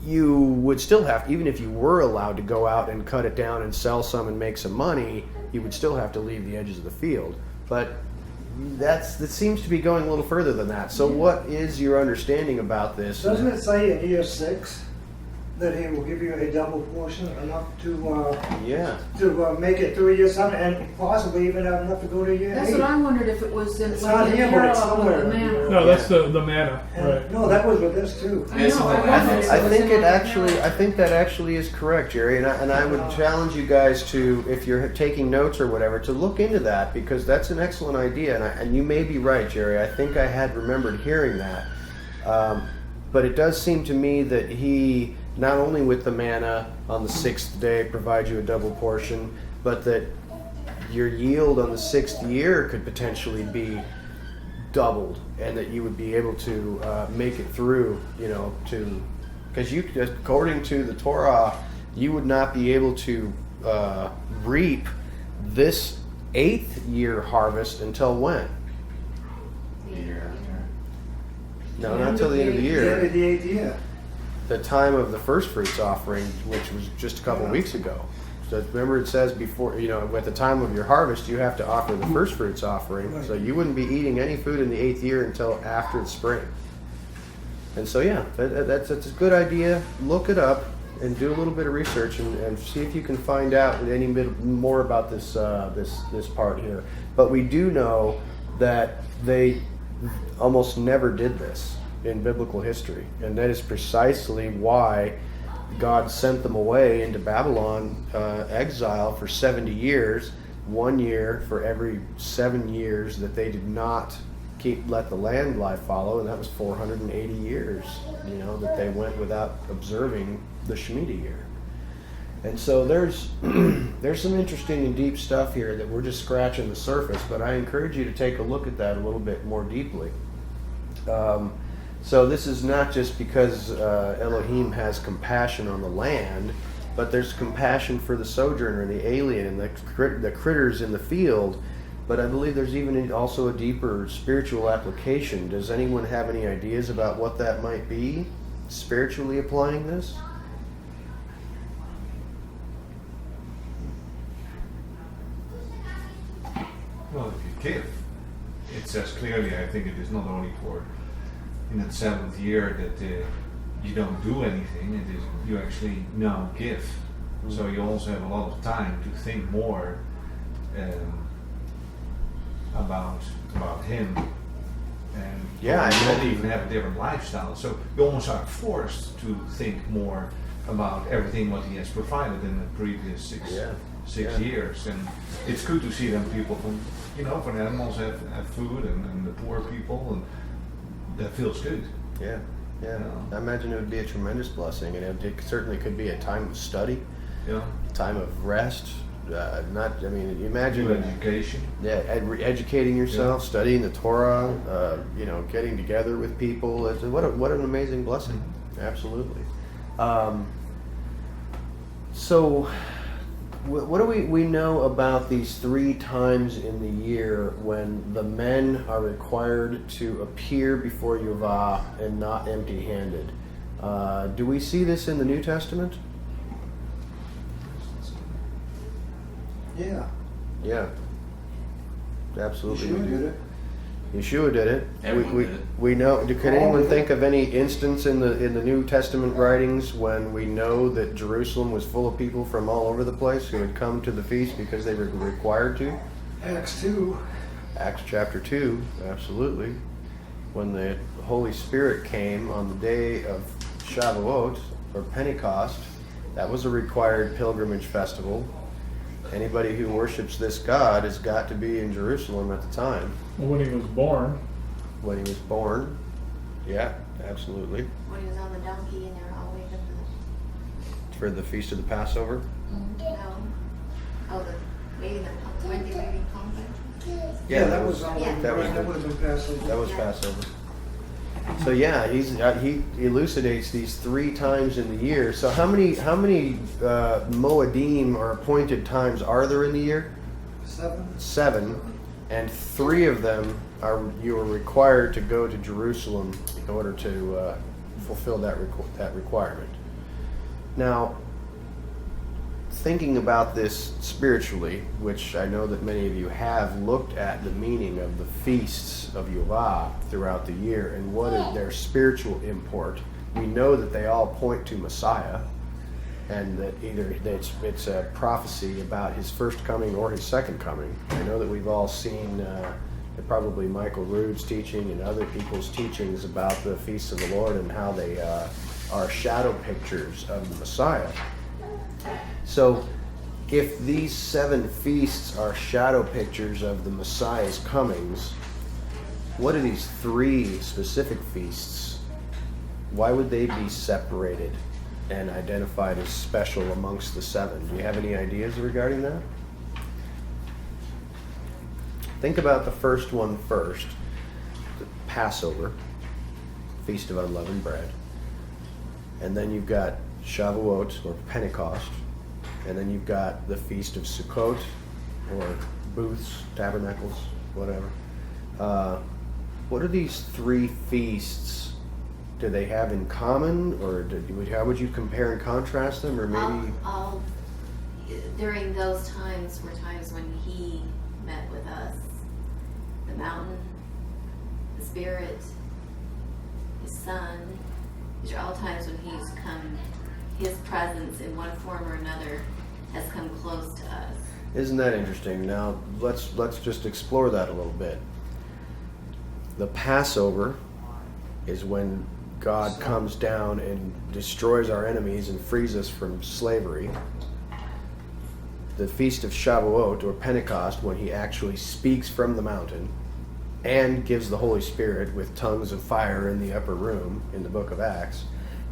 you would still have, even if you were allowed to go out and cut it down and sell some and make some money, you would still have to leave the edges of the field. But that seems to be going a little further than that. So what is your understanding about this? Doesn't it say in year 6 that he will give you a double portion, enough Yeah. to make it through year 7, and possibly even have enough to go to year 8? That's what I wondered, if it was in It's like not in here, but it's parallel with the somewhere. manna. No, that's the manna, And- right? No, that was with this too. I know, I wondered if I it was think in it like the actually. manna. I think that actually is correct, Jerry. And I would challenge you guys to, if you're taking notes or whatever, to look into that because that's an excellent idea. And you may be right, Jerry. I think I had remembered hearing that. But it does seem to me that he, not only with the manna on the 6th day provides you a double portion, but that your yield on the 6th year could potentially be doubled, and that you would be able to make it through, because according to the Torah, you would not be able to reap this 8th year harvest until when? No, not until the end of the The end year. of the 8th year. The time of the first fruits offering, which was just a couple weeks ago. So remember, it says before, at the time of your harvest, you have to offer the first fruits offering. So you wouldn't be eating any food in the 8th year until after the spring. And so, yeah, that's a good idea. Look it up and do a little bit of research and see if you can find out any bit more about this this part here. But we do know that they almost never did this in biblical history, and that is precisely why God sent them away into Babylon exile for 70 years, 1 year for every 7 years that they did not let the land lie fallow, and that was 480 years, that they went without observing the Shemitah year. And so there's some interesting and deep stuff here that we're just scratching the surface, but I encourage you to take a look at that a little bit more deeply. So this is not just because Elohim has compassion on the land, but there's compassion for the sojourner and the alien and the critters in the field. But I believe there's even also a deeper spiritual application. Does anyone have any ideas about what that might be, spiritually applying this? Well, if you give, it says clearly, I think it is not only for in that 7th year that you don't do anything, it is you actually now give. So you also have a lot of time to think more about him, and not even have a different lifestyle. So you almost are forced to think more about everything what he has provided in the previous six years. And it's good to see them people from for the animals have food and the poor people, and that feels good. Yeah. I imagine it would be a tremendous blessing, and it certainly could be a time of study, time of rest. Imagine Good education. Yeah, educating yourself, studying the Torah, getting together with people. What an amazing blessing! Absolutely. So, what do we know about these 3 times in the year when the men are required to appear before Yehovah and not empty-handed? Do we see this in the New Testament? Yeah, absolutely. Yeshua did it. Yeshua did it. Everyone did it. We know. Could anyone think of any instance in the New Testament writings when we know that Jerusalem was full of people from all over the place who had come to the feast because they were required to? Acts 2. Acts chapter 2, absolutely. When the Holy Spirit came on the day of Shavuot or Pentecost, that was a required pilgrimage festival. Anybody who worships this God has got to be in Jerusalem at the time. When he was born. When he was born. Yeah, absolutely. When he was on the donkey and they were all waiting For the Feast of the Passover. when they were in conflict. Yeah, that was on. Yeah. that was That would have been Passover. That was Passover. So yeah, he elucidates these 3 times in the year. So how many Moedim or appointed times are there in the year? 7. 7, and 3 of them you are required to go to Jerusalem in order to fulfill that requirement. Now, thinking about this spiritually, which I know that many of you have looked at the meaning of the feasts of Yehovah throughout the year and what is their spiritual import, we know that they all point to Messiah, and that either it's a prophecy about his first coming or his second coming. I know that we've all seen probably Michael Rood's teaching and other people's teachings about the feasts of the Lord and how they are shadow pictures of the Messiah. So, if these 7 feasts are shadow pictures of the Messiah's comings, what are these 3 specific feasts? Why would they be separated and identified as special amongst the 7? Do you have any ideas regarding that? Think about the first one first, the Passover, Feast of Unleavened Bread. And then you've got Shavuot, or Pentecost. And then you've got the Feast of Sukkot, or booths, tabernacles, whatever. What are these 3 feasts? Do they have in common, or how would you compare and contrast them, or maybe? All during those times were times when he met with us. The mountain, the Spirit, his Son. These are all times when he's come. His presence in one form or another has come close to us. Isn't that interesting? Now let's just explore that a little bit. The Passover is when God comes down and destroys our enemies and frees us from slavery. The Feast of Shavuot or Pentecost, when he actually speaks from the mountain. and gives the Holy Spirit with tongues of fire in the upper room in the book of Acts.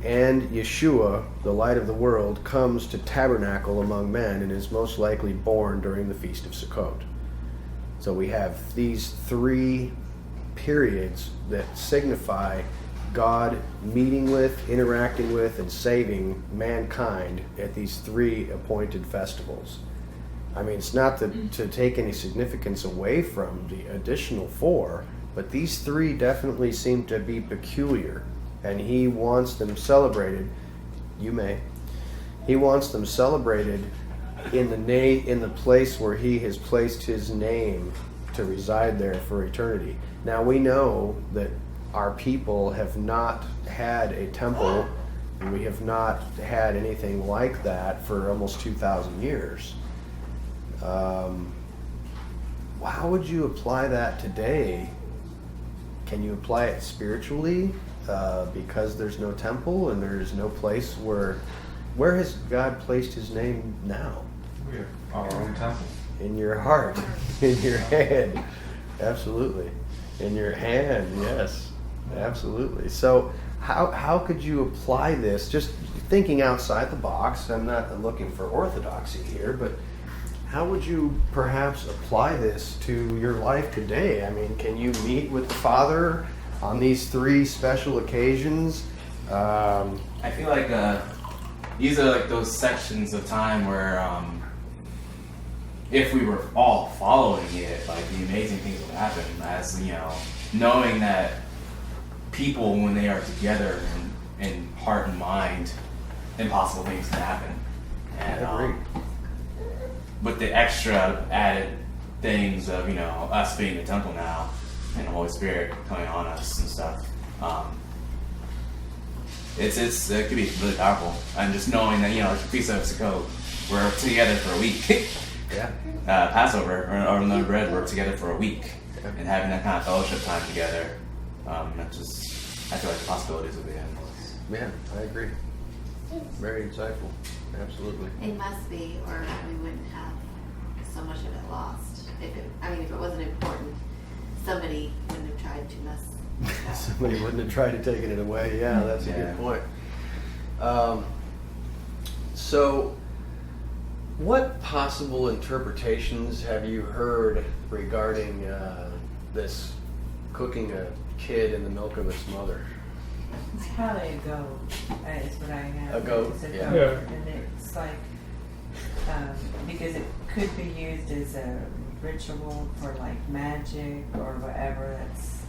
And Yeshua, the light of the world, comes to tabernacle among men and is most likely born during the Feast of Sukkot. So we have these three periods that signify God meeting with, interacting with, and saving mankind at these three appointed festivals. I mean, it's not to take any significance away from the additional four, but these three definitely seem to be peculiar, and he wants them celebrated. He wants them celebrated in the place where he has placed his name to reside there for eternity. Now we know that our people have not had a temple, and we have not had anything like that for almost 2,000 years. How would you apply that today? Can you apply it spiritually? Because there's no temple and there's no place where has God placed his name now? We have our own temple. In your heart, in your head, absolutely. In your hand, yes, absolutely. So how could you apply this? Just thinking outside the box, I'm not looking for orthodoxy here, but how would you perhaps apply this to your life today? I mean, can you meet with the Father on these three special occasions? I feel like these are like those sections of time where if we were all following it, like the amazing things would happen. As you know, knowing that people, when they are together in heart and mind, impossible things can happen. And I agree. with the extra added things of us being the temple now and the Holy Spirit coming on us and stuff, it could be really powerful. And just knowing that the Feast of Sukkot, we're together for a week. Yeah. Passover or unleavened bread, we're together for a week, and having that kind of fellowship time together. I feel like the possibilities would be endless. Yeah, I agree. Very insightful. Absolutely. It must be, or we wouldn't have so much of it lost. If it wasn't important, somebody wouldn't have tried to mess with that. Somebody wouldn't have tried to take it away. Yeah, that's a good point. So, what possible interpretations have you heard regarding this cooking a kid in the milk of its mother? It's probably a goat, is what I have. A goat, It's a yeah. goat, and it's like, because it could be used as a ritual for like magic or whatever. That's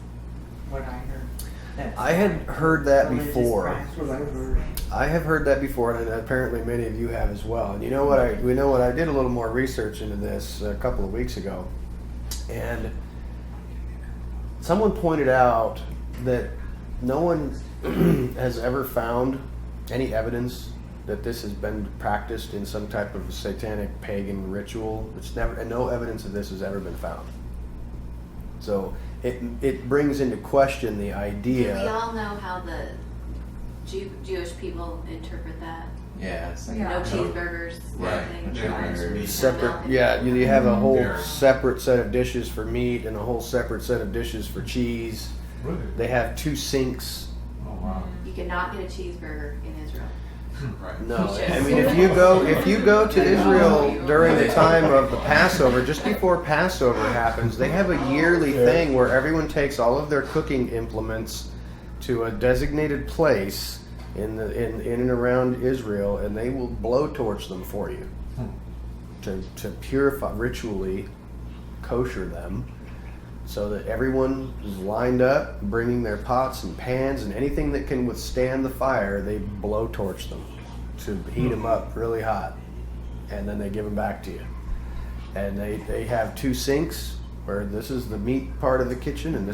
what I heard. I had heard that religious before. practice. That's what I've heard. I have heard that before, and apparently many of you have as well. And you know what? I did a little more research into this a couple of weeks ago, and someone pointed out that no one has ever found any evidence that this has been practiced in some type of satanic pagan ritual. It's never, and no evidence of this has ever been found. So it brings into question the idea. Do we all know how the Jewish people interpret that? Yeah, it's like No cheeseburgers. Right. nothing, No cheeseburgers. Separate, yeah. You have a whole separate set of dishes for meat and a whole separate set of dishes for cheese. Really? They have two sinks. Oh wow. You cannot get a cheeseburger in Israel. Right. No, I mean if you go to Israel during the time of the Passover, just before Passover happens, they have a yearly thing where everyone takes all of their cooking implements to a designated place in and around Israel, and they will blowtorch them for you to purify, ritually kosher them, so that everyone is lined up, bringing their pots and pans and anything that can withstand the fire. They blowtorch them to heat them up really hot, and then they give them back to you. And they have two sinks, where this is the meat part of the kitchen, and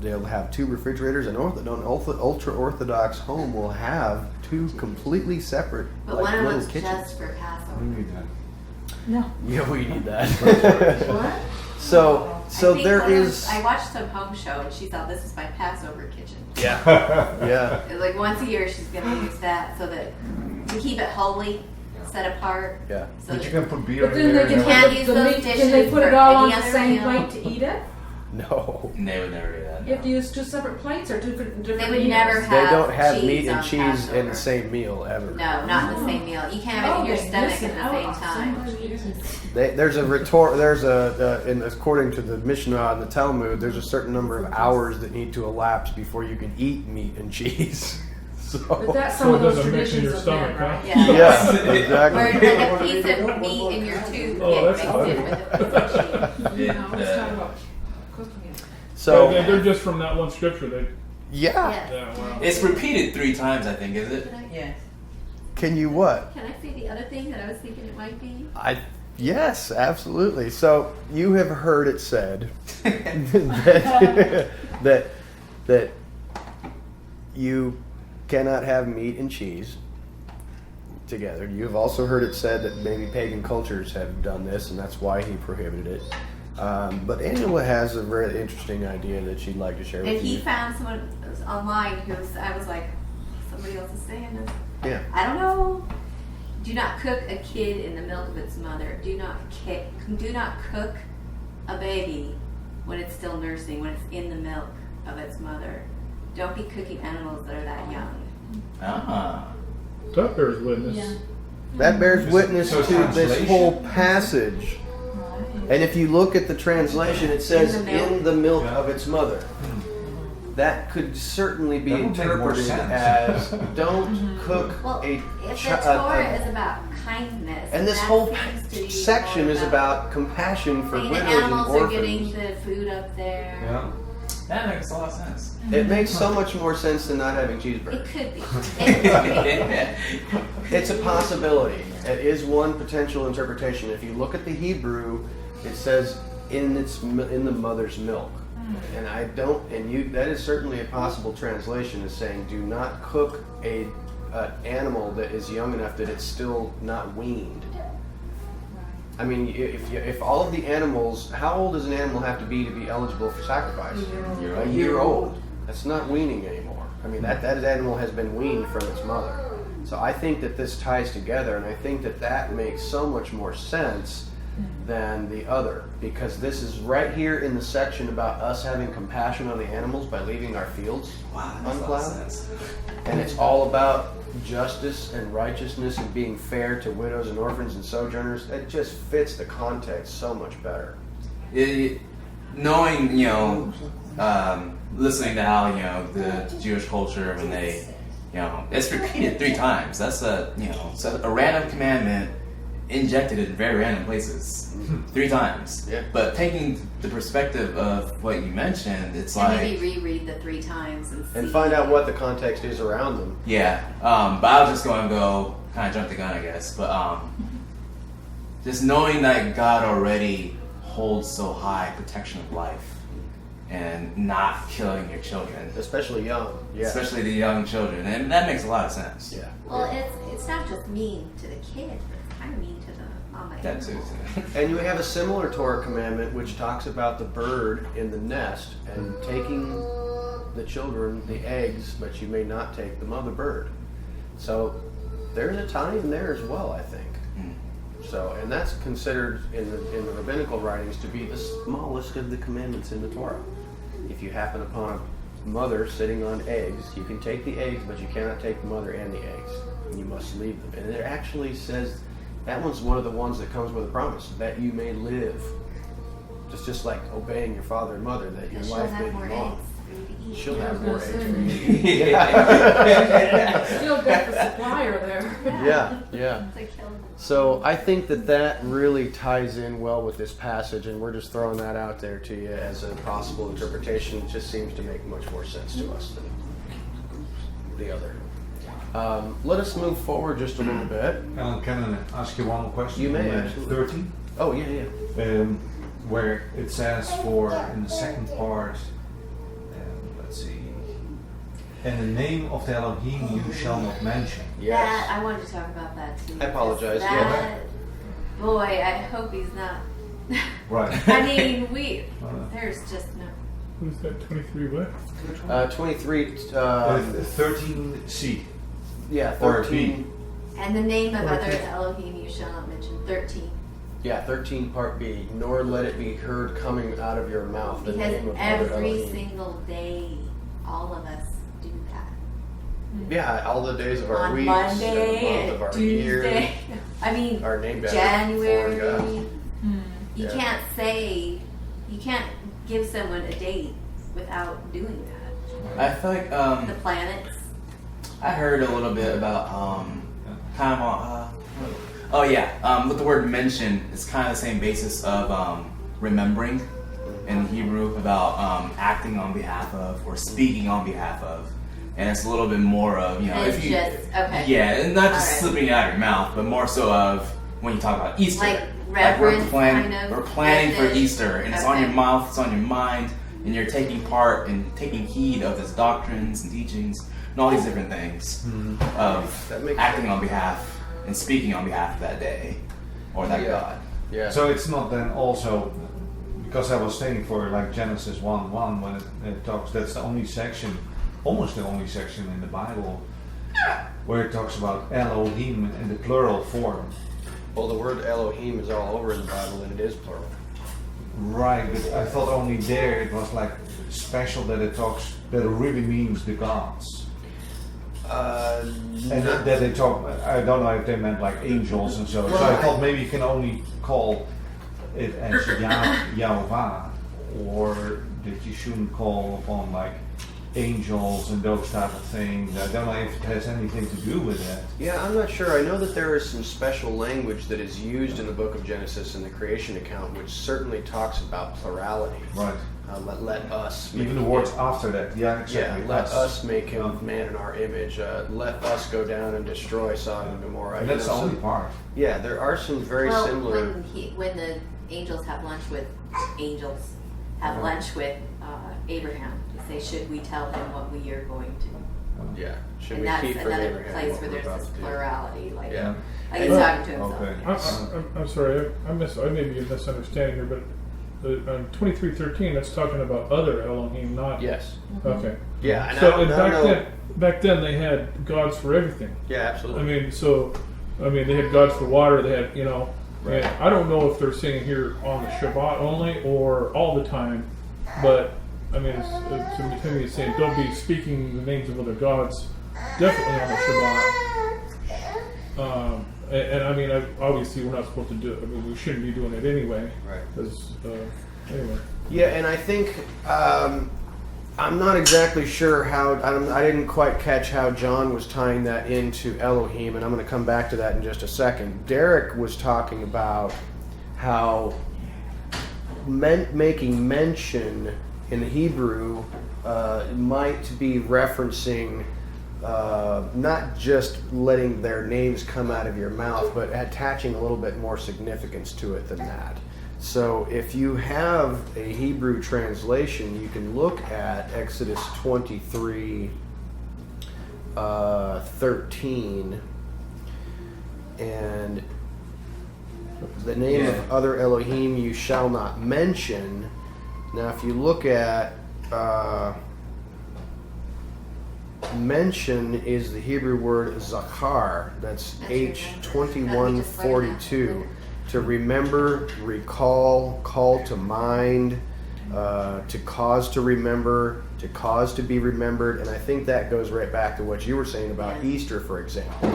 they'll have two refrigerators. An ultra orthodox home will have two completely separate, But like, one of little them's kitchens. just for Passover. We need that. No. Yeah, we need that. What? So I think there one of is. I watched some home show and she thought this is my Passover kitchen. Yeah, yeah, It's like once a year she's gonna use that so that to keep it holy, set apart. yeah. So But you that can put beer But in then there. they and can can't everything. use the those meat, can they dishes put for it all on any the other same meal. plate to eat it? No. And they would never do that. You have to use 2 separate plates or 2 different They would meals? never They have don't have cheese meat and on cheese in Passover. the same meal ever. No, not in the same meal. You can't have it in your stomach at the same time. There's according to the Mishnah and the Talmud, there's a certain number of hours that need to elapse before you can eat meat and cheese. But So, that's So some it of those doesn't mix in traditions your of stomach, men, huh? right? Yeah. yeah, Where exactly. like a piece of meat in your tooth Oh, gets that's mixed in with a piece of cheese. You know, let's talk about cooking it. So, they're just from that one scripture. yeah. Yes. Yeah, wow. It's repeated 3 times, I think, is it? Yes. Can you what? Can I say the other thing that I was thinking it might be? Yes, absolutely. So you have heard it said that you cannot have meat and cheese together. You've also heard it said that maybe pagan cultures have done this, and that's why he prohibited it. But Angela has a very interesting idea that she'd like to share And with he you. found someone online I was like, somebody else is saying this. Yeah. I don't know. Do not cook a kid in the milk of its mother. Do not cook a baby when it's still nursing, when it's in the milk of its mother. Don't be cooking animals that are that young. Ah. That bears witness. That bears witness So to this translation? whole passage. And if you look at the translation, it says In the milk. in the milk Yeah. of its mother. That could certainly be That would make more interpreted sense. as don't cook Well, a if the child. Torah is about kindness, And this that whole seems to be section more is about compassion for the widows and animals are getting orphans. the food up there. Yeah. That makes a lot of sense. It makes so much more sense than not having It cheeseburgers. could be. It could be. It's a possibility. It is one potential interpretation. If you look at the Hebrew, it says in the mother's milk. And that is certainly a possible translation, is saying do not cook an animal that is young enough that it's still not weaned. I mean, if all of the animals, how old does an animal have to be eligible for sacrifice? A year old. That's not weaning anymore. I mean, that animal has been weaned from its mother. So I think that this ties together, and I think that makes so much more sense than the other, because this is right here in the section about us having compassion on the animals by leaving our fields Wow, that makes a lot of unplowed. sense. And it's all about justice and righteousness and being fair to widows and orphans and sojourners. It just fits the context so much better. Knowing, listening to how, the Jewish culture, when they, it's repeated 3 times. That's a random commandment injected in very random places 3 times. Yeah. But taking the perspective of what you mentioned, it's And like, maybe reread the 3 times and see. And find out what the context is around them. yeah. But I was just going to go kind of jump the gun, I guess. But just knowing that God already holds so high protection of life and not killing your children, Especially young. Yeah. especially the young children, and that makes a lot of sense. Yeah. Well, it's not just mean to the kid, but it's kind of mean to the mama. That too. And you have a similar Torah commandment which talks about the bird in the nest and taking the children, the eggs, but you may not take the mother bird. So there's a tie in there as well, I think. So, and that's considered in the rabbinical writings to be the smallest of the commandments in the Torah. If you happen upon a mother sitting on eggs, you can take the eggs, but you cannot take the mother and the eggs. You must leave them. And it actually says that one's one of the ones that comes with a promise that you may live. Just like obeying your father and mother, that your She'll life have may more be eggs long. for you to eat. She'll I have was more gonna eggs say. for you to eat. Still got the supplier there. Yeah. It's like killing them. So I think that really ties in well with this passage, and we're just throwing that out there to you as a possible interpretation. It just seems to make much more sense to us than the other. Let us move forward just a little bit. Alan, can I ask you one more question? You may, On, absolutely. 13, Oh, yeah. where it says in the second part, let's see, and the name of the Elohim you shall not mention. Yes. That, I wanted to talk about that too. I apologize, That, boy, I hope he's not. Right. I mean, there's just no. Who's that? 23 what? 23, 13c. yeah, Or 13. And the name of Or others two. Elohim you shall not mention. 13. Yeah, 13 part B. Nor let it be heard coming out of your mouth the Because name of other every Elohim. single day, all of us do that. Yeah, all the days of our On weeks Monday and the month of our Tuesday. year I mean, are named after January. foreign gods. You Yeah. can't say, you can't give someone a date without doing that. I feel like The planets. I heard a little bit about kind of with the word mention, it's kind of the same basis of remembering in Hebrew about acting on behalf of or speaking on behalf of, and it's a little bit more of And if you okay. yeah, and not just All right. slipping it out of your mouth, but more so of when you talk about Easter. Like reverence, we're kind of planning for method. Easter, and it's on Okay. your mouth, it's on your mind, and you're taking part and taking heed of his doctrines and teachings and all these different things of That makes acting sense. on behalf and speaking on behalf of that day or that Yeah. God. Yeah. So it's not then also, because I was staying for like Genesis 1:1 when it talks, that's the only section, almost the only section in the Bible where it talks about Elohim in the plural form. Well, the word Elohim is all over in the Bible, and it is plural. Right, but I thought only there it was like special that it talks, that it really means the gods. And Not- that they talk, I don't know if they meant like angels and so. So Well, I thought maybe you can only call it as Yahovah, or that you shouldn't call upon like angels and those type of things. I don't know if it has anything to do with that. Yeah, I'm not sure. I know that there is some special language that is used in the book of Genesis in the creation account, which certainly talks about plurality. Right. Let us. Even make the words him- after that, yeah, exactly. Yeah, let us make him man in our image. Let us go down and destroy Sodom and Gomorrah. And that's the You know, only so- part. Yeah, there are some very Well, similar. when the angels have lunch with Abraham, they say, should we tell him what we are going to? Yeah, should And we that's keep from another Abraham place what where we're there's about this to do? plurality, like Yeah. he's Well, talking to himself. okay. I'm sorry, I may be a misunderstanding here, but on 23:13, that's talking about other Elohim, not. Yes. Okay. Yeah, and So I and don't know. back then they had gods for everything. Yeah, I absolutely. mean, they had gods for water. They had, and I don't know if they're saying here on the Shabbat only or all the time, but I mean, to me, it's saying don't be speaking the names of other gods. Definitely on the Shabbat. And I mean, obviously we're not supposed to do it. I mean, we shouldn't be doing it anyway. Right. Because anyway. Yeah, and I think I'm not exactly sure how. I didn't quite catch how John was tying that into Elohim, and I'm going to come back to that in just a second. Derek was talking about how making mention in Hebrew might be referencing not just letting their names come out of your mouth, but attaching a little bit more significance to it than that. So if you have a Hebrew translation, you can look at Exodus 23, 13, and the name of other Elohim you shall not mention. Now if you look at mention is the Hebrew word zachar. That's H2142. To remember, recall, call to mind, to cause to remember, to cause to be remembered. And I think that goes right back to what you were saying about Easter, for example.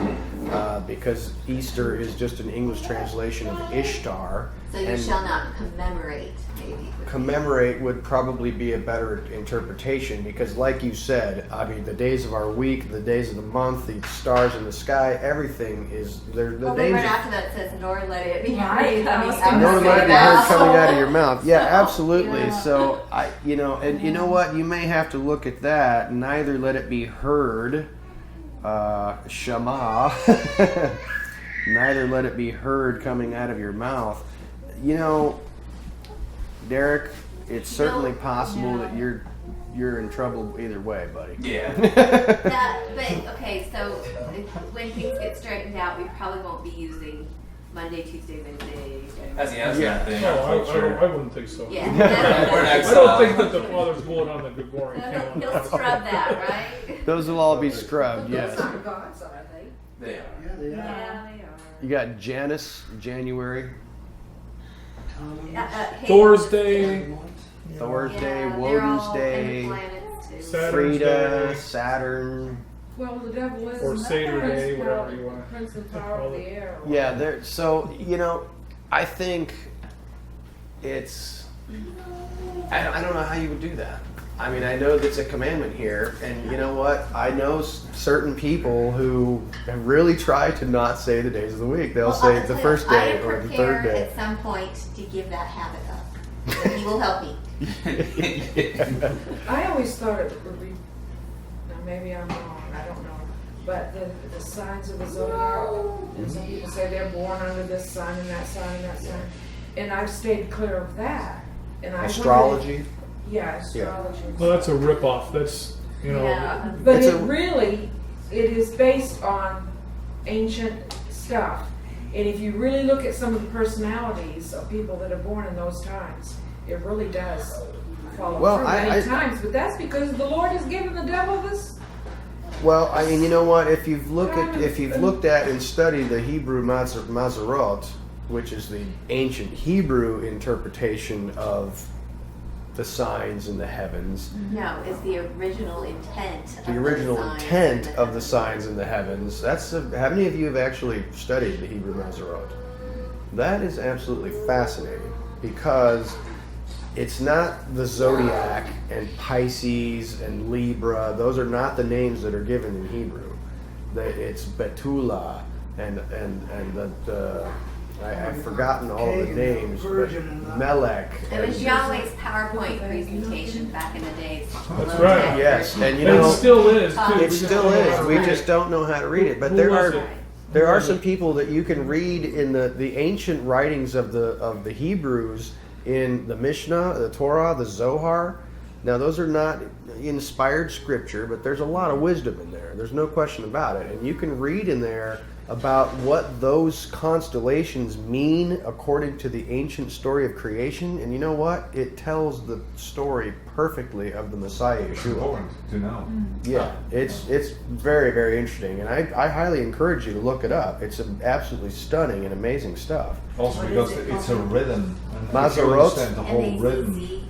Because Easter is just an English translation of Ishtar. So you and shall not commemorate, maybe. commemorate would probably be a better interpretation, because like you said, I mean, the days of our week, the days of the month, the stars in the sky, everything is there. The Well, names right of- after that it says, nor let it be Right, heard I coming was out gonna Nor of let it your be heard mouth. coming out of your mouth. Yeah, So, absolutely. yeah. So and you know what? You may have to look at that. Neither let it be heard, Shema. Neither let it be heard coming out of your mouth. Derek, it's certainly possible that you're in trouble either way, buddy. Yeah. Okay, so when things get straightened out, we probably won't be using Monday, Tuesday, Wednesday. That's the Yeah. thing. No, Our culture. I wouldn't think so. Yeah. We're I next. don't think that the Father's going on the Gregorian calendar. He'll scrub that, right? Those will all be scrubbed, yes. Those aren't gods, are they? They are. Yeah, they are. Yeah, they are. You got Janus, January. Thor's Day, Thor's Day, Yeah, they're Woden's all Day, in the planets too. Saturn's Frida, Day. Saturn. Well, the devil is Or Seder Day, whatever you want. Prince and power of the air. Yeah, there. So I think it's. I don't know how you would do that. I mean, I know that's a commandment here, and you know what? I know certain people who have really tried to not say the days of the week. They'll say the first day or the third I am day. prepared at some point to give that habit up. And he will help me. I always thought it would be, now maybe I'm wrong, I don't know, but the signs of the zodiac, and some people say they're born under this sign and that sign and that sign, and I've stayed clear of that. And I Astrology. wondered- yeah, astrology. well, that's a ripoff. That's, Yeah. But It's it a- really, it is based on ancient stuff. And if you really look at some of the personalities of people that are born in those times, it really does follow Well, through I- many times. But that's because the Lord has given the devil this. Well, I mean, you know what? If you've looked at and studied the Hebrew Mazarot, which is the ancient Hebrew interpretation of the signs in the heavens, No, it's the original intent. the of original signs intent in of the heavens. signs in the heavens. How many of you have actually studied the Hebrew Mazarot? That is absolutely fascinating because it's not the zodiac and Pisces and Libra. Those are not the names that are given in Hebrew. It's Betula and I've forgotten all the Cain, names, Virgin, and but Melech. It was and- Yahweh's PowerPoint presentation back in the days. That's right. Yes, and you And know it still is, too. it We just still don't know is. how to We read just it. don't know how to read it. But Who there was are it? there Who are was some it? people that you can read in the ancient writings of the Hebrews in the Mishnah, the Torah, the Zohar. Now those are not inspired scripture, but there's a lot of wisdom in there. There's no question about it. And you can read in there about what those constellations mean according to the ancient story of creation. And you know what? It tells the story perfectly of the Messiah It's Yeshua. important to know. Yeah, it's very, very interesting, and I highly encourage you to look it up. It's absolutely stunning and amazing stuff. Also What because is it it's a called? rhythm. And if you Mazarot? understand the whole rhythm. MACZ.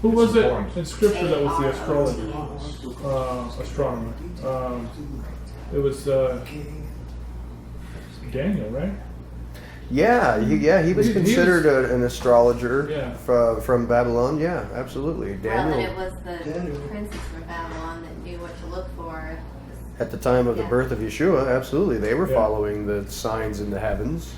Who It's was it important. in scripture that was the AROT. astronomer? It was Daniel, right? Yeah, he was He was- considered an astrologer Yeah. from Babylon. Yeah, absolutely. Well, and Daniel, it was the Daniel. princes from Babylon that knew what to look for. at the time of the Yeah. birth of Yeshua, absolutely, they were Yeah. following the signs in the heavens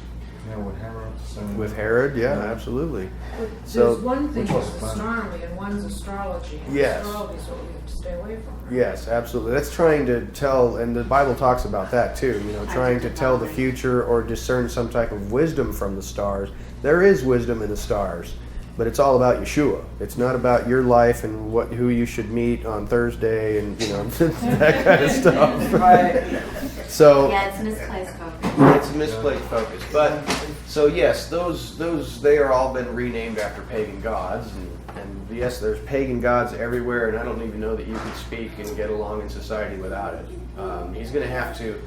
Yeah, with Herod. So with Herod. Yeah, absolutely. But So- there's one thing Which was is the plan? astronomy and one's astrology. And Yes. astrology is what we have to stay away from. Yes, absolutely. That's trying to tell, and the Bible talks about that too, trying to tell the future or discern some type of wisdom from the stars. There is wisdom in the stars, but it's all about Yeshua. It's not about your life and who you should meet on Thursday and, that kind of stuff. Right. So, Yeah, it's misplaced focus. it's misplaced focus. But, so yes, those they are all been renamed after pagan gods, and yes, there's pagan gods everywhere, and I don't even know that you can speak and get along in society without it. He's going to have to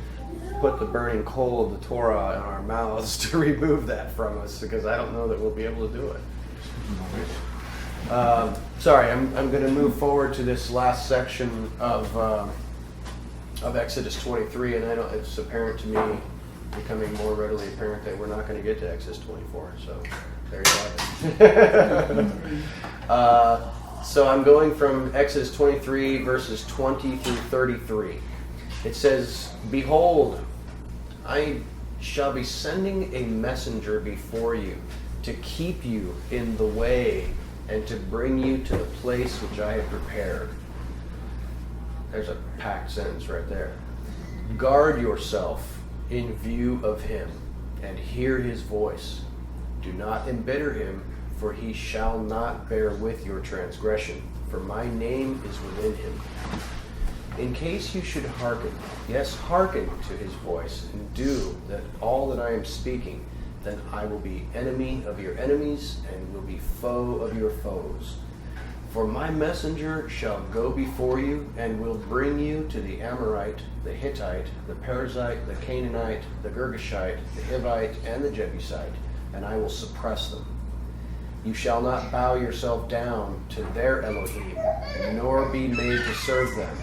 put the burning coal of the Torah in our mouths to remove that from us, because I don't know that we'll be able to do it. Sorry, I'm going to move forward to this last section of Exodus 23, and it's apparent to me, becoming more readily apparent that we're not going to get to Exodus 24. So there you have it. So I'm going from Exodus 23 verses 20 through 33. It says, "Behold, I shall be sending a messenger before you to keep you in the way and to bring you to the place which I have prepared." There's a packed sentence right there. "Guard yourself in view of him and hear his voice. Do not embitter him, for he shall not bear with your transgression, for my name is within him. In case you should hearken, yes, hearken to his voice, and do that all that I am speaking, then I will be enemy of your enemies and will be foe of your foes. For my messenger shall go before you and will bring you to the Amorite, the Hittite, the Perizzite, the Canaanite, the Girgashite, the Hivite, and the Jebusite, and I will suppress them. You shall not bow yourself down to their Elohim, nor be made to serve them,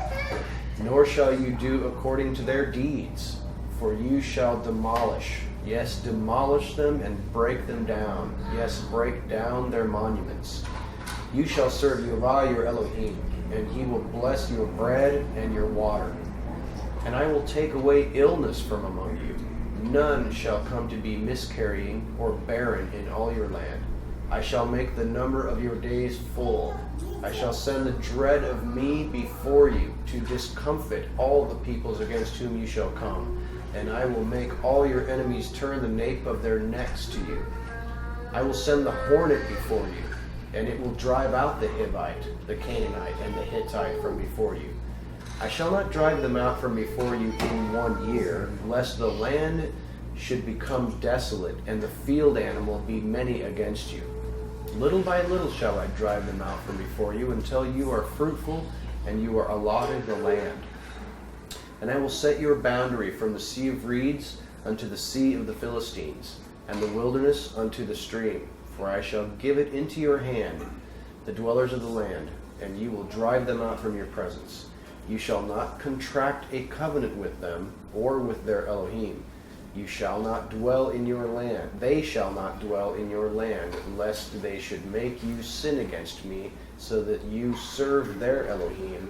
nor shall you do according to their deeds, for you shall demolish, yes, demolish them and break them down, yes, break down their monuments. You shall serve Yehovah your Elohim, and he will bless your bread and your water. And I will take away illness from among you. None shall come to be miscarrying or barren in all your land. I shall make the number of your days full. I shall send the dread of me before you to discomfit all the peoples against whom you shall come. And I will make all your enemies turn the nape of their necks to you. I will send the hornet before you, and it will drive out the Hivite, the Canaanite, and the Hittite from before you. I shall not drive them out from before you in 1 year, lest the land should become desolate, and the field animal be many against you. Little by little shall I drive them out from before you, until you are fruitful, and you are allotted the land. And I will set your boundary from the sea of reeds unto the sea of the Philistines, and the wilderness unto the stream. For I shall give it into your hand, the dwellers of the land, and you will drive them out from your presence. You shall not contract a covenant with them, or with their Elohim. You shall not dwell in your land. They shall not dwell in your land, lest they should make you sin against me, so that you serve their Elohim,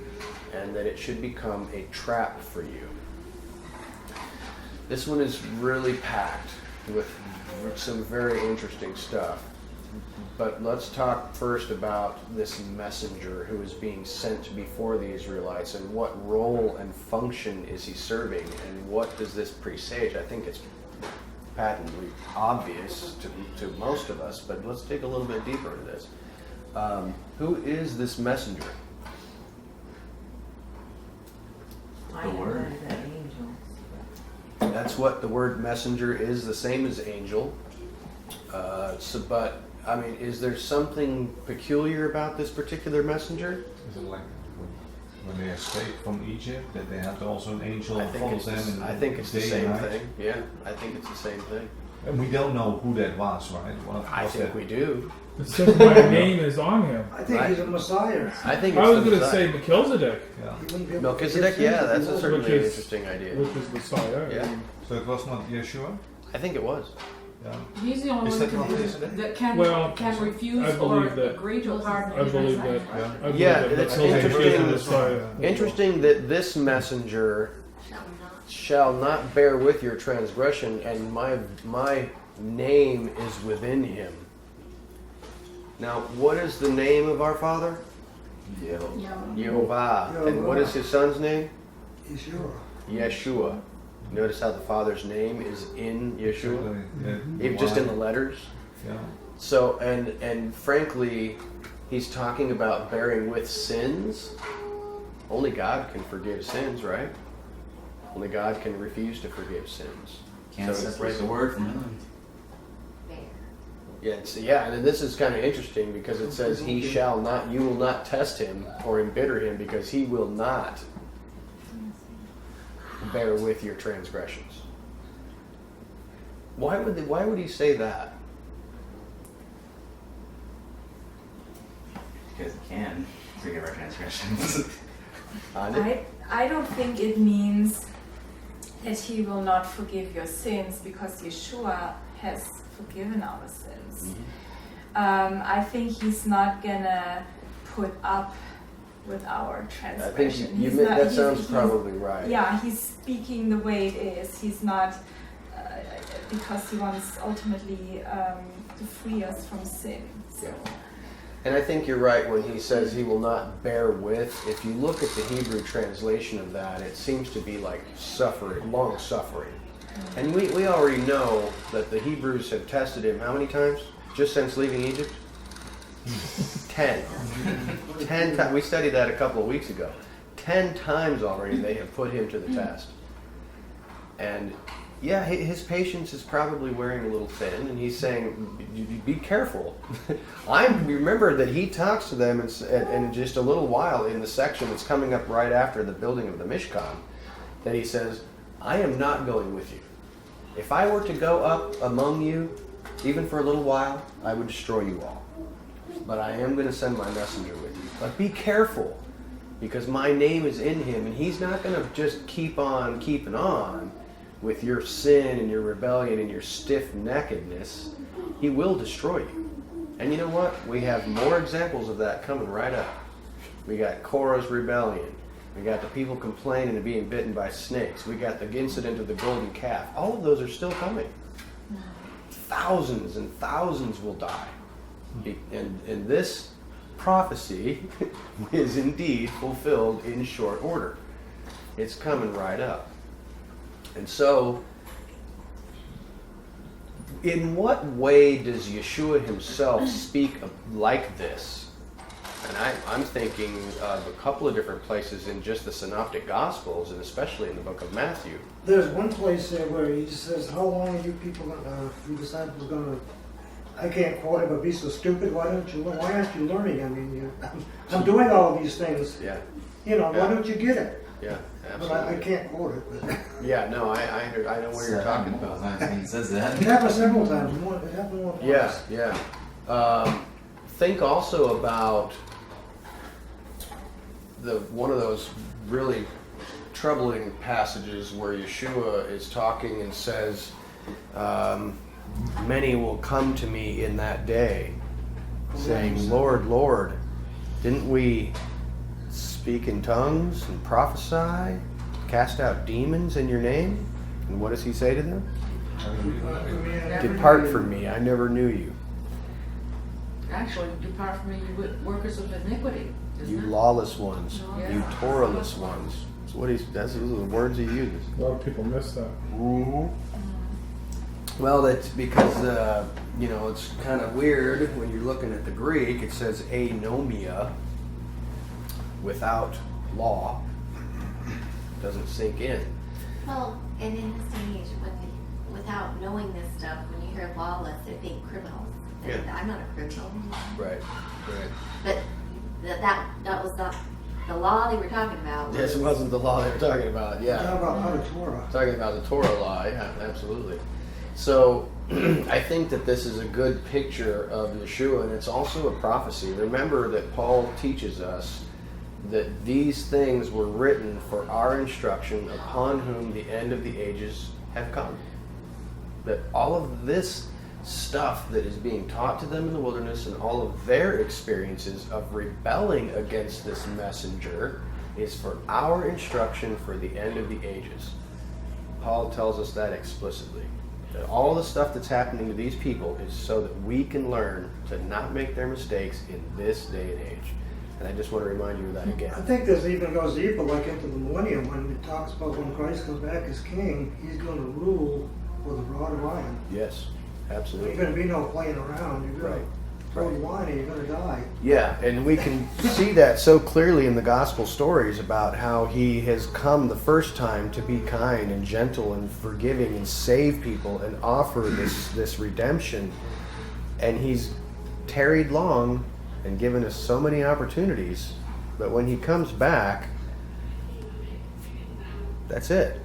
and that it should become a trap for you. This one is really packed with some very interesting stuff. But let's talk first about this messenger who is being sent before the Israelites, and what role and function is he serving, and what does this presage? I think it's patently obvious to most of us, but let's dig a little bit deeper into this. Who is this messenger? I Word. know the angel. That's what the word messenger is, the same as angel. But I mean, is there something peculiar about this particular messenger? Is it like when they escape from Egypt that they have also an angel I that think follows it's them? I think it's the day same and night? thing. Yeah, I think it's the same thing. And we don't know who that was, right? I think we do. It says my name is on him. I think he's a Messiah. I think I it's was the going to Messiah. say Melchizedek, Yeah. He wouldn't be able to Melchizedek, forgive yeah, sins that's if he a was. certainly Which an is- interesting idea. which is Messiah. Yeah. So it was not Yeshua? I think it was. Yeah. He's the only Is one that not Melchizedek? that can Well, refuse I or believe that- agree to a pardon. I believe that. Yeah. I believe Yeah, that it's Melchizedek is interesting. the Messiah. Interesting that this messenger shall not bear with your transgression, and my name is within him. Now, what is the name of our Father? Yehovah. And what is his son's name? He's sure. Yeshua. Notice how the Father's name is in Yeshua? Yeah. Just in the letters. Yeah. So, and frankly, he's talking about bearing with sins. Only God can forgive sins, right? Only God can refuse to forgive sins. Can't So separate the word from him. Yeah, and this is kind of interesting because it says he shall not, you will not test him or embitter him, because he will not bear with your transgressions. Why would he say that? Because he can forgive our transgressions. I don't think it means that he will not forgive your sins, because Yeshua has forgiven our sins. I think he's not gonna put up with our I think transgression. you He's that not- sounds he's- probably right. Yeah, he's speaking the way it is. He's not, because he wants ultimately to free us from sin. So. And I think you're right when he says he will not bear with. If you look at the Hebrew translation of that, it seems to be like suffering, long suffering. And we already know that the Hebrews have tested him how many times? Just since leaving Egypt? 10. 10 times. We studied that a couple of weeks ago. 10 times already they have put him to the test. And yeah, his patience is probably wearing a little thin, and he's saying, be careful. Remember that he talks to them in just a little while in the section that's coming up right after the building of the Mishkan, that he says, I am not going with you. If I were to go up among you, even for a little while, I would destroy you all. But I am going to send my messenger with you. But be careful, because my name is in him, and he's not going to just keep on keeping on with your sin and your rebellion and your stiff-neckedness. He will destroy you. And you know what? We have more examples of that coming right up. We got Korah's rebellion. We got the people complaining and being bitten by snakes. We got the incident of the golden calf. All of those are still coming. Thousands and thousands will die. And this prophecy is indeed fulfilled in short order. It's coming right up. And so, in what way does Yeshua himself speak like this? And I'm thinking of a couple of different places in just the Synoptic Gospels, and especially in the book of Matthew. There's one place there where he says, how long are you people gonna, you disciples gonna, I can't quote it, but be so stupid, why aren't you learning? I mean, I'm doing all of these things. Yeah. You know, why don't you get it? Yeah, But absolutely. I can't quote it. But Yeah, no, I know what you're talking about. He says that. it happened several times. It happened more than once. Yeah. Think also about one of those really troubling passages where Yeshua is talking and says, many will come to me in that day, saying, Lord, Lord, didn't we speak in tongues and prophesy, cast out demons in your name? And what does he say to them? Depart from me, I never knew you. Actually, depart from me, you workers of iniquity. You Isn't it? lawless ones, Yeah. you Torahless ones. That's what those are the words he uses. A lot of people miss that. Well, that's because, it's kind of weird when you're looking at the Greek. It says anomia, without law. Doesn't sink in. Well, and in this day and age, without knowing this stuff, when you hear lawless, they think criminals. Yeah. And I'm not a criminal. Right. But that was not the law they were talking about. This wasn't the law they were talking about, Talk yeah. about out of Torah. Talking about the Torah law, yeah, absolutely. So, I think that this is a good picture of Yeshua, and it's also a prophecy. Remember that Paul teaches us that these things were written for our instruction, upon whom the end of the ages have come. That all of this stuff that is being taught to them in the wilderness and all of their experiences of rebelling against this messenger is for our instruction for the end of the ages. Paul tells us that explicitly. That all the stuff that's happening to these people is so that we can learn to not make their mistakes in this day and age. And I just want to remind you of that again. I think this even goes deeper, like into the millennium, when it talks about when Christ comes back as king, he's going to rule with a rod of iron. Yes, There's absolutely. going to be no playing around. You're going Right. to throw the line and you're going to die. Yeah, and we can see that so clearly in the gospel stories about how he has come the first time to be kind and gentle and forgiving and save people and offer this redemption. And he's tarried long and given us so many opportunities, but when he comes back, that's it.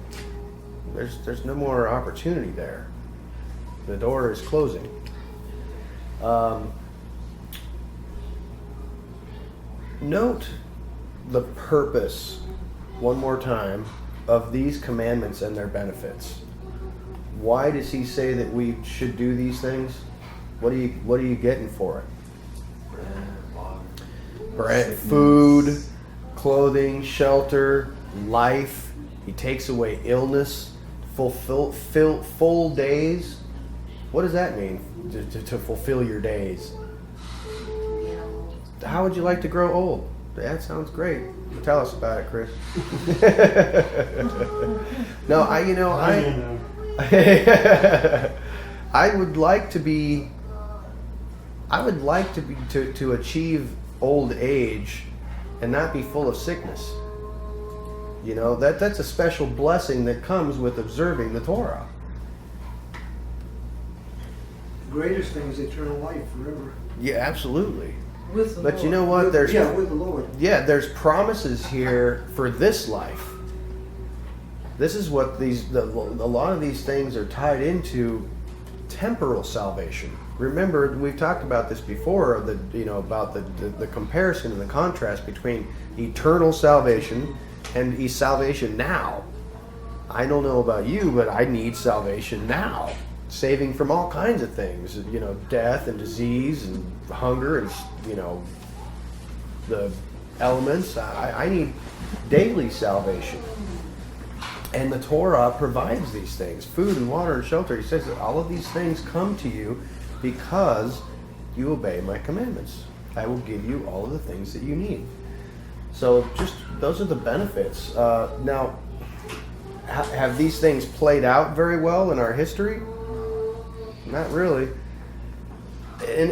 There's no more opportunity there. The door is closing. Note the purpose, one more time, of these commandments and their benefits. Why does he say that we should do these things? What are you getting for it? Bread, food, clothing, shelter, life. He takes away illness, full days. What does that mean? To fulfill your days. How would you like to grow old? That sounds great. Tell us about it, Chris. No, I would like to achieve old age and not be full of sickness. You know, that's a special blessing that comes with observing the Torah. The greatest thing is eternal life forever. Yeah, absolutely. With the But Lord. you know what? With the Lord. There's promises here for this life. This is what a lot of these things are tied into temporal salvation. Remember, we've talked about this before, about the comparison and the contrast between eternal salvation and salvation now. I don't know about you, but I need salvation now. Saving from all kinds of things, death and disease and hunger and, the elements. I need daily salvation. And the Torah provides these things, food and water and shelter. He says that all of these things come to you because you obey my commandments. I will give you all of the things that you need. So just those are the benefits. Now, have these things played out very well in our history? Not really. And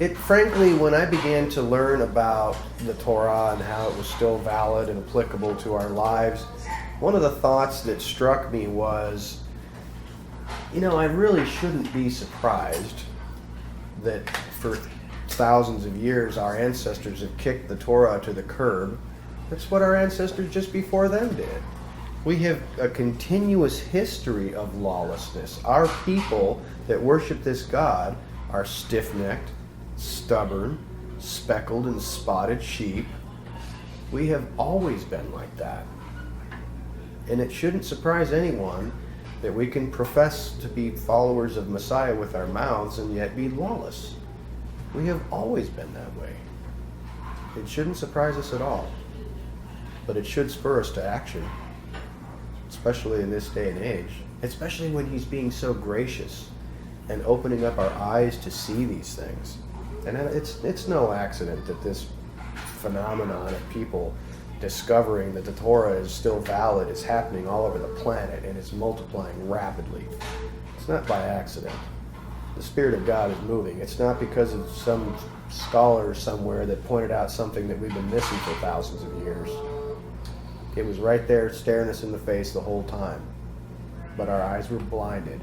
it frankly, when I began to learn about the Torah and how it was still valid and applicable to our lives, one of the thoughts that struck me was, I really shouldn't be surprised that for thousands of years our ancestors have kicked the Torah to the curb. That's what our ancestors just before them did. We have a continuous history of lawlessness. Our people that worship this God are stiff-necked, stubborn, speckled and spotted sheep. We have always been like that. And it shouldn't surprise anyone that we can profess to be followers of Messiah with our mouths and yet be lawless. We have always been that way. It shouldn't surprise us at all. But it should spur us to action, especially in this day and age, especially when he's being so gracious and opening up our eyes to see these things. And it's no accident that this phenomenon of people discovering that the Torah is still valid is happening all over the planet and it's multiplying rapidly. It's not by accident. The Spirit of God is moving. It's not because of some scholar somewhere that pointed out something that we've been missing for thousands of years. It was right there staring us in the face the whole time. But our eyes were blinded.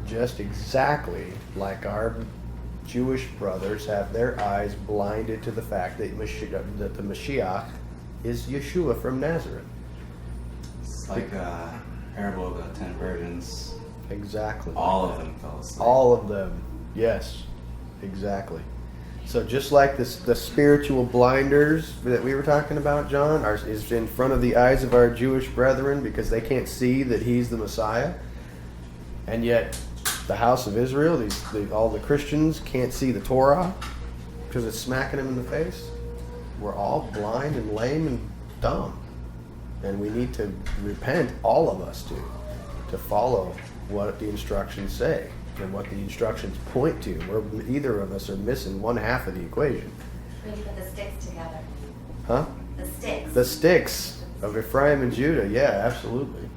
Just exactly like our Jewish brothers have their eyes blinded to the fact that the Mashiach is Yeshua from Nazareth. It's like a parable of the 10 virgins. Exactly. All of them fell asleep. All of them. Yes. Exactly. So just like the spiritual blinders that we were talking about, John, is in front of the eyes of our Jewish brethren because they can't see that he's the Messiah. And yet the house of Israel, all the Christians can't see the Torah because it's smacking them in the face. We're all blind and lame and dumb. And we need to repent, all of us do, to follow what the instructions say and what the instructions point to. Either of us are missing one half of the equation. Maybe put the sticks together. Huh? The sticks. The sticks of Ephraim and Judah. Yeah, absolutely.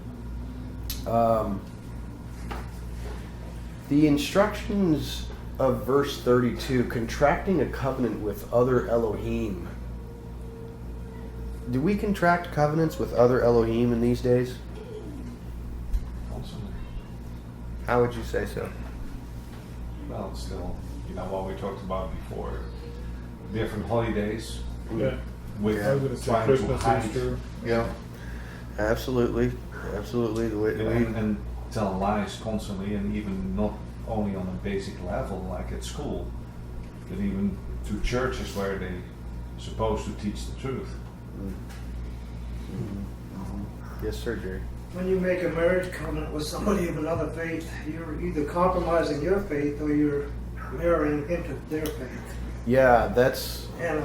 The instructions of verse 32, contracting a covenant with other Elohim. Do we contract covenants with other Elohim in these days? Constantly. How would you say so? Well, it's still, what we talked about before. Different holidays. Yeah. With I was going to say trying to Christmas, hide Easter. Yeah. Absolutely. Absolutely. The way and tell lies constantly, and even not only on a basic level like at school, but even to churches where they're supposed to teach the truth. Yes, sir, Jerry. When you make a marriage covenant with somebody of another faith, you're either compromising your faith or you're marrying into their faith. Yeah, that's And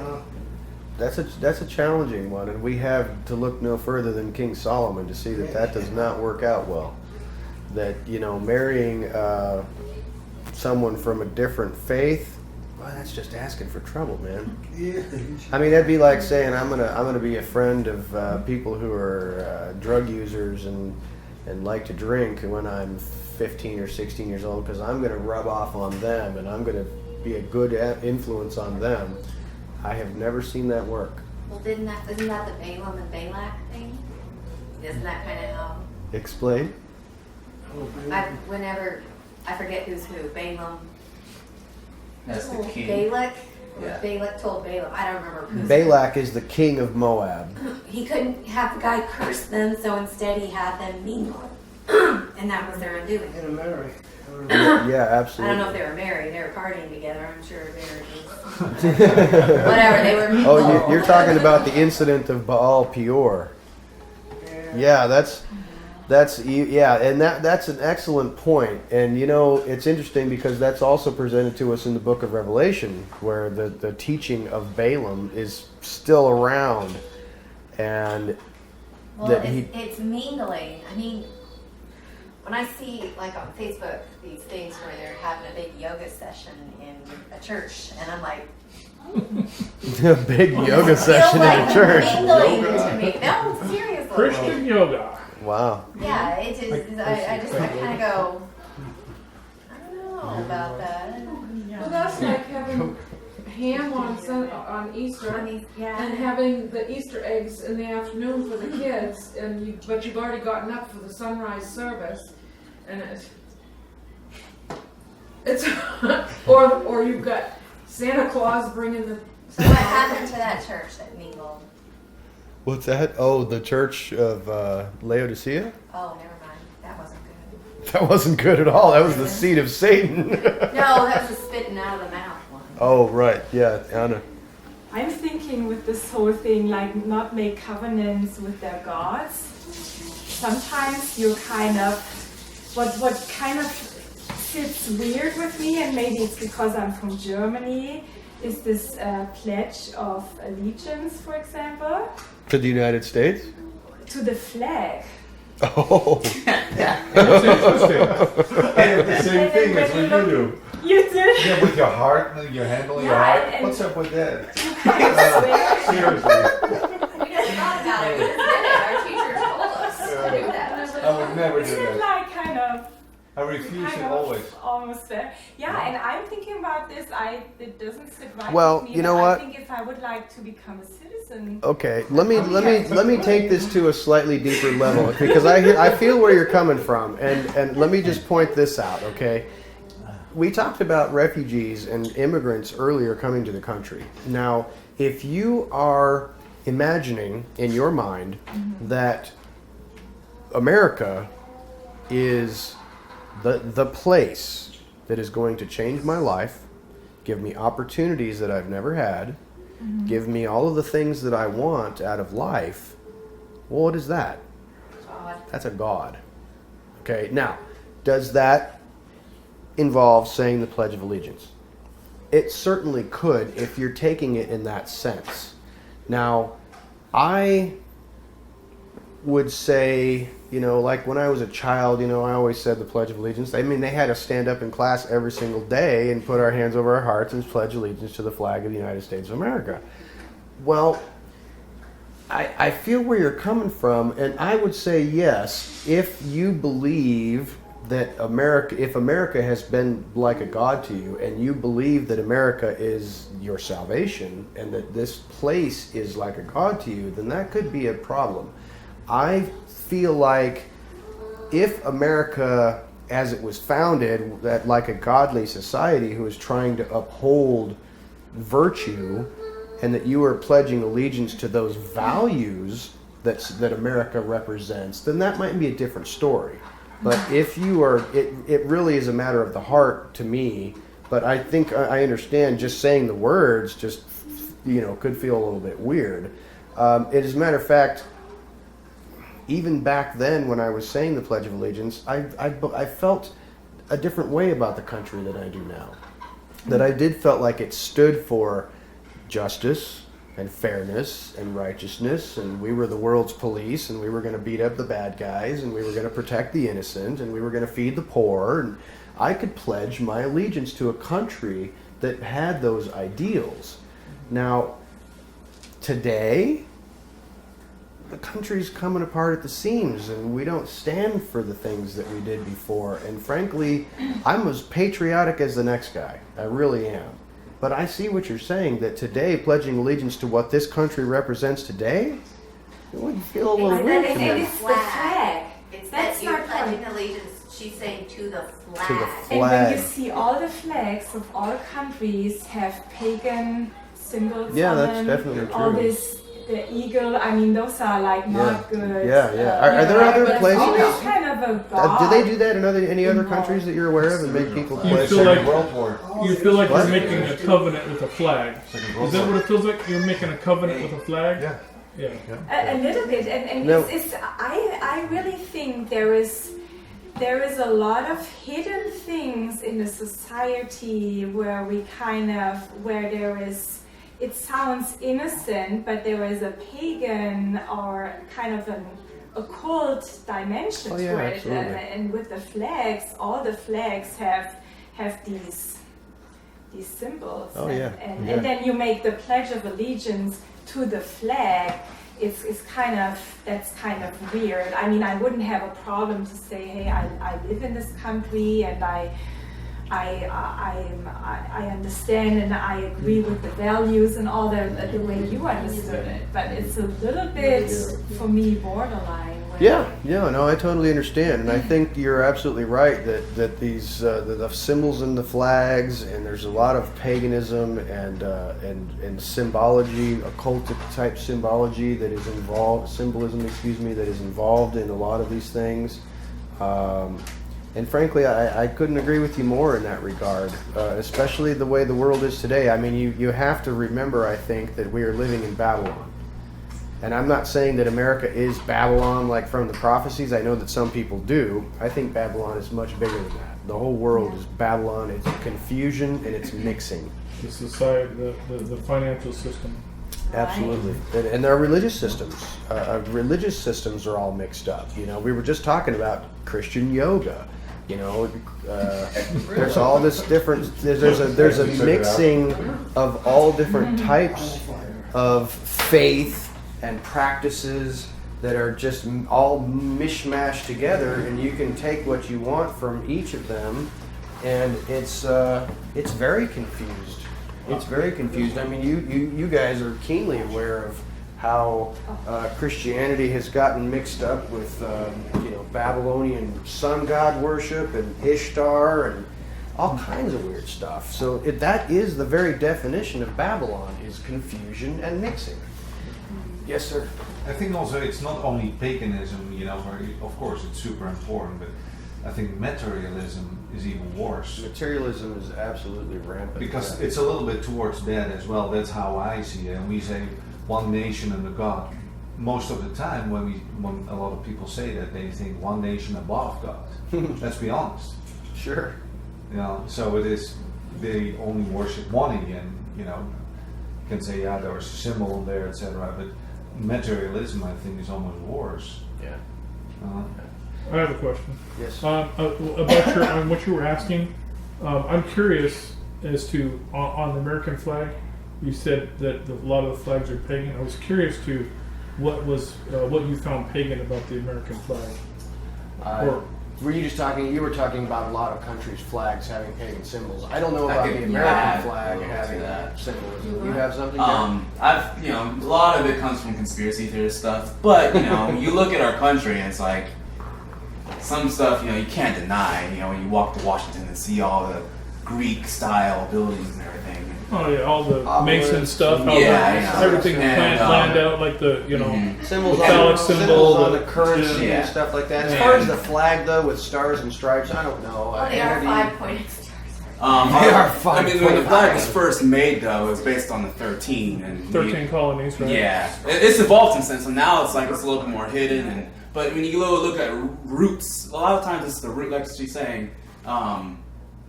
a challenging one, and we have to look no further than King Solomon to see that does not work out well. That marrying someone from a different faith, well, that's just asking for trouble, man. yeah, I mean, that'd be like saying I'm gonna be a friend of people who are drug users and like to drink when I'm 15 or 16 years old because I'm gonna rub off on them and I'm gonna be a good influence on them. I have never seen that work. Well, isn't that the Balaam and Balak thing? Isn't that kind of how? Explain. I forget who's who. Balaam. That's the king. Balak. Yeah. Balak told Balaam. I don't remember who's. Balak is the king of Moab. He couldn't have the guy curse them, so instead he had them mingle. And that was their undoing. In America. Yeah, I absolutely. don't know if they were married. They were partying together. I'm sure marriages. Whatever, they were. Oh, you're talking about the incident of Baal Peor. Yeah, that's and that's an excellent point. And you know, it's interesting because that's also presented to us in the book of Revelation, where the teaching of Balaam is still around, and Well, that it's mingling. I mean, when I see like on Facebook these things where they're having a big yoga session in a church, and I'm like, a big yoga session feels in like a church. mingling to me. No, seriously. Christian yoga. Wow. Yeah, it just I kind of go, I don't know about that. Well, that's like having ham on Easter. I mean, yeah. And having the Easter eggs in the afternoon for the kids, but you've already gotten up for the sunrise service, and it's or you've got Santa Claus bringing the. So what happened to that church that mingled? What's that? Oh, the Church of Laodicea? Oh, never mind. That wasn't good. That wasn't good at all. That was the seed of Satan. No, that was the spitting out of the mouth one. Oh, right. Yeah, Anna. I'm thinking with this whole thing, like not make covenants with their gods. Sometimes you kind of, what kind of sits weird with me, and maybe it's because I'm from Germany, is this pledge of allegiance, for example, To the United States? to the flag. Oh. That's interesting. The same thing as when you do. You did? Yeah, with your heart, your hand on your Yeah, heart. and- What's up with that? We Seriously. just thought about it. We just did it. Our teachers told us to do that. I would never do Isn't it that. like kind of I refuse kind it of always. almost there? Yeah, and I'm thinking about this. It doesn't sit right Well, with me. you know but what? I think if I would like to become a citizen, Okay, let me take this to a slightly deeper level because I feel where you're coming from, and let me just point this out. Okay, we talked about refugees and immigrants earlier coming to the country. Now, if you are imagining in your mind that America is the place that is going to change my life, give me opportunities that I've never had, give me all of the things that I want out of life, well, what is that? God. That's a God. Okay, now, does that involve saying the Pledge of Allegiance? It certainly could if you're taking it in that sense. Now, I would say, like when I was a child, I always said the Pledge of Allegiance. I mean, they had us stand up in class every single day and put our hands over our hearts and pledge allegiance to the flag of the United States of America. Well, I feel where you're coming from, and I would say yes, if you believe that if America has been like a God to you, and you believe that America is your salvation, and that this place is like a God to you, then that could be a problem. I feel like if America, as it was founded, that like a godly society who is trying to uphold virtue, and that you are pledging allegiance to those values that America represents, then that might be a different story. But if you are, it really is a matter of the heart to me. But I think I understand just saying the words just, could feel a little bit weird. As a matter of fact, even back then when I was saying the Pledge of Allegiance, I felt a different way about the country than I do now. That I did felt like it stood for justice and fairness and righteousness, and we were the world's police, and we were going to beat up the bad guys, and we were going to protect the innocent, and we were going to feed the poor, and I could pledge my allegiance to a country that had those ideals. Now, today, the country's coming apart at the seams, and we don't stand for the things that we did before, and frankly, I'm as patriotic as the next guy. I really am. But I see what you're saying, that today, pledging allegiance to what this country represents today, it would feel a little weird to me. It's the flag. It's that That's you're not pledging right. allegiance. She's saying to the flag. To the and when you flag. see all the flags of all countries have pagan symbols Yeah, on that's them, definitely all true. this the eagle. I mean, those are like not good. Yeah, yeah. Are there other but places? It's always kind of a god. Do they do that in any other involved. countries that you're aware of and make people You pledge? feel like- Second World War. You feel like What? you're making a covenant with a flag. Second World Is that War. what it feels like? You're making a covenant with a flag? Yeah. Yeah. A little bit, and No. I really think there is a lot of hidden things in the society where there is, it sounds innocent, but there is a pagan or kind of an occult dimension Oh, yeah, to it. absolutely. And with the flags, all the flags have these symbols. Oh, yeah. And Yeah. then you make the Pledge of Allegiance to the flag. It's that's kind of weird. I mean, I wouldn't have a problem to say, hey, I live in this country and I understand and I agree with the values and all the way you understood it. But it's a little bit, for me, borderline. No, I totally understand, and I think you're absolutely right that these the symbols in the flags, and there's a lot of paganism and symbology, occultic type symbology that is involved, symbolism, that is involved in a lot of these things. And frankly, I couldn't agree with you more in that regard, especially the way the world is today. I mean, you have to remember, I think, that we are living in Babylon. And I'm not saying that America is Babylon like from the prophecies. I know that some people do. I think Babylon is much bigger than that. The whole world is Babylon. It's confusion and it's mixing. The society, the financial system. Absolutely. And there are religious systems. Religious systems are all mixed up. You know, we were just talking about Christian yoga. You know, there's all this different. There's a mixing of all different types of faith and practices that are just all mishmashed together, and you can take what you want from each of them, and it's very confused. It's very confused. I mean, you guys are keenly aware of how Christianity has gotten mixed up with Babylonian sun god worship and Ishtar and all kinds of weird stuff. So that is the very definition of Babylon, is confusion and mixing. Yes, sir. I think also it's not only paganism, where of course it's super important, but I think materialism is even worse. Materialism is absolutely rampant. Because it's a little bit towards that as well. That's how I see it. And we say one nation under God. Most of the time when a lot of people say that, they think one nation above God. Let's be honest. Sure. So it is, they only worship one again, can say, yeah, there was a symbol there, etc. But materialism, I think, is almost worse. Yeah. I have a question. Yes. About what you were asking. I'm curious as to on the American flag. You said that a lot of the flags are pagan. I was curious to what you found pagan about the American flag. Or were you just talking? You were talking about a lot of countries' flags having pagan symbols. I don't know about the American add flag a little having to that that. symbolism. You have something? I've a lot of it comes from conspiracy theorist stuff, but you look at our country and it's like some stuff you can't deny. When you walk to Washington and see all the Greek style buildings and everything. oh yeah, all the Mason stuff. How Yeah, everything and, planned out like the Symbols, the phallic symbols symbol, on the currency Yeah. and stuff like that. As Yeah. far as the flag, though, with stars and stripes, I don't know. Well, they are 5-pointed stars. They are I mean, when the 5.5. flag was first made, though, it was based on the 13 and 13 colonies, right? Yeah, it's evolved since then. So now it's like it's a little bit more hidden. But when you look at roots, a lot of times it's the root, like she's saying,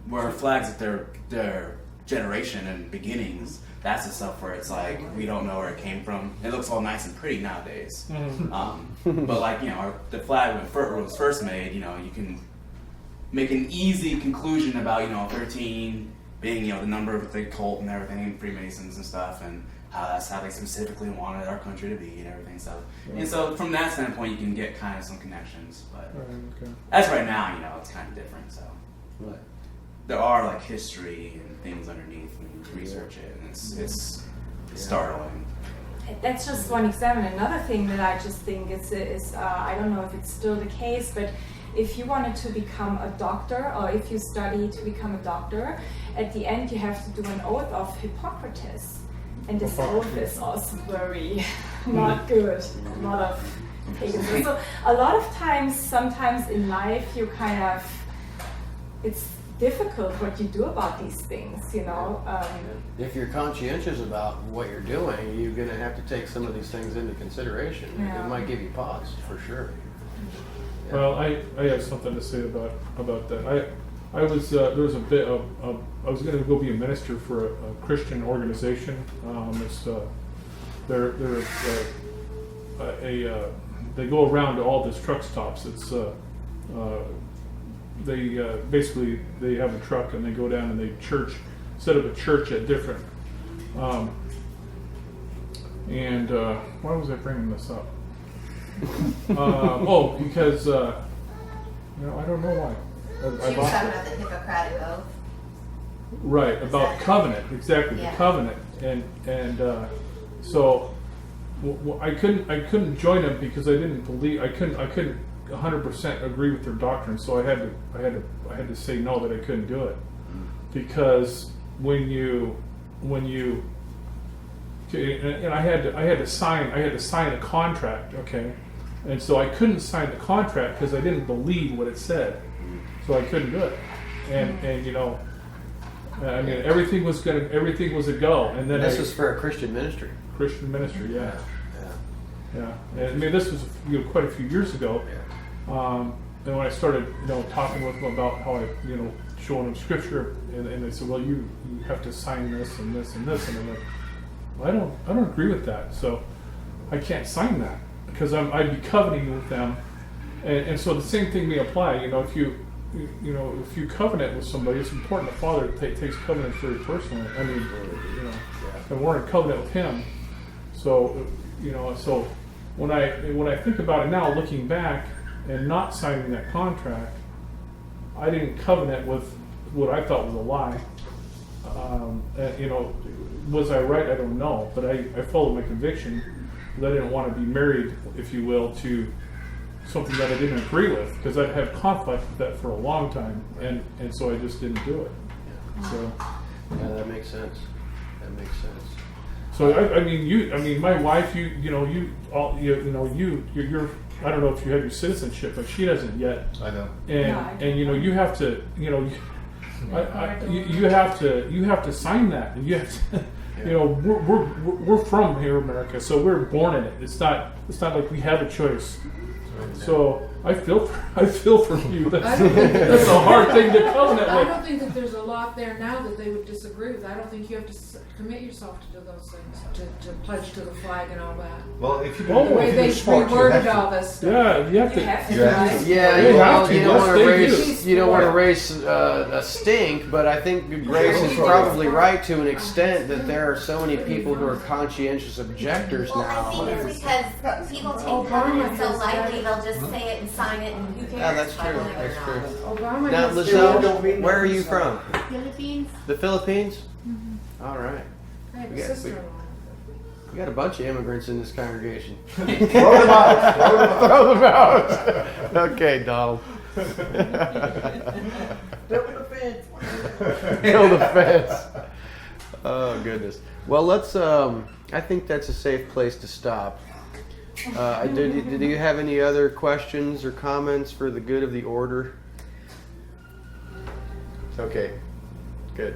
where flags at their generation and beginnings. That's the stuff where it's like we don't know where it came from. It looks all nice and pretty nowadays. But like the flag when it was first made, you can make an easy conclusion about 13 being the number of the cult and everything, Freemasons and stuff, and how that's how they specifically wanted our country to be and everything. So and so from that standpoint, you can get kind of some connections. But Okay. as right now, it's kind of different. So Right. there are like history and things underneath when you research it, and it's startling. That's just one example. Another thing that I just think is I don't know if it's still the case, but if you wanted to become a doctor or if you study to become a doctor, at the end you have to do an oath of Hippocrates. And this oath is also very not good. A lot of paganism. So a lot of times, sometimes in life, you kind of, it's difficult what you do about these things, you know. If you're conscientious about what you're doing, you're going to have to take some of these things into consideration. Yeah. It might give you pause, for sure. Yeah. Well, I have something to say about that. I was there was a bit of I was going to go be a minister for a Christian organization. They go around to all these truck stops. It's basically they have a truck and they go down and they set up a church at different. Why was I bringing this up? Because I don't know why. She was talking about the Hippocratic Oath. Right, about covenant, exactly, Yeah. the covenant, so I couldn't join them because I didn't believe I couldn't 100% agree with their doctrine, so I had to say no, that I couldn't do it, because when you and I had to sign a contract, okay, and so I couldn't sign the contract because I didn't believe what it said, so I couldn't do it, and you know. I mean, everything was a go, and then This was for a Christian ministry. Christian ministry, yeah. Yeah. And I mean, this was quite a few years ago, Yeah. and when I started talking with them about how I showing them scripture, and they said, well, you have to sign this and this and this, and I'm like, well, I don't agree with that, so I can't sign that because I'd be covenanting with them, and so the same thing may apply. If you covenant with somebody, it's important. The Father takes covenant very personally. I mean, and we're in covenant with Him. So, so when I think about it now, looking back and not signing that contract, I didn't covenant with what I thought was a lie. Was I right? I don't know, but I followed my conviction because I didn't want to be married, if you will, to something that I didn't agree with, because I'd had conflict with that for a long time, and so I just didn't do it. So Yeah, that makes sense. so I mean my wife, you're I don't know if you have your citizenship, but she doesn't yet. I know. And you have to you have to sign that, and you have to, we're from here, America, so we're born in it. It's not like we have a choice. So I feel for you. That's a hard thing to covenant I with. don't think that there's a lot there now that they would disagree with. I don't think you have to commit yourself to do those things, to pledge to the flag and all that. Well, if you Oh, do The way they sports, you reworded have to. all this stuff. Yeah, you have to. You have to. You have to. Yeah, They have to. you don't Yes, want to they raise do. you don't want to raise a stink, but I think Grace is probably right to an extent that there are so many people who are conscientious objectors Well, I now. think it's because people take Obama covenant so has lightly, that. they'll just say it and sign it, and who cares? Yeah, that's if I true. believe it or That's not. true. Obama Now, has Lizelle, where are you from? Philippines? The Philippines? All right. I have a We got- sister-in-law. We got a bunch of immigrants in this congregation. Throw them out. Throw them out. Throw them out. Okay, Donald. Build the fence. Build a fence. Oh goodness. Well, let's. I think that's a safe place to stop. Do you have any other questions or comments for the good of the order? Okay. Good.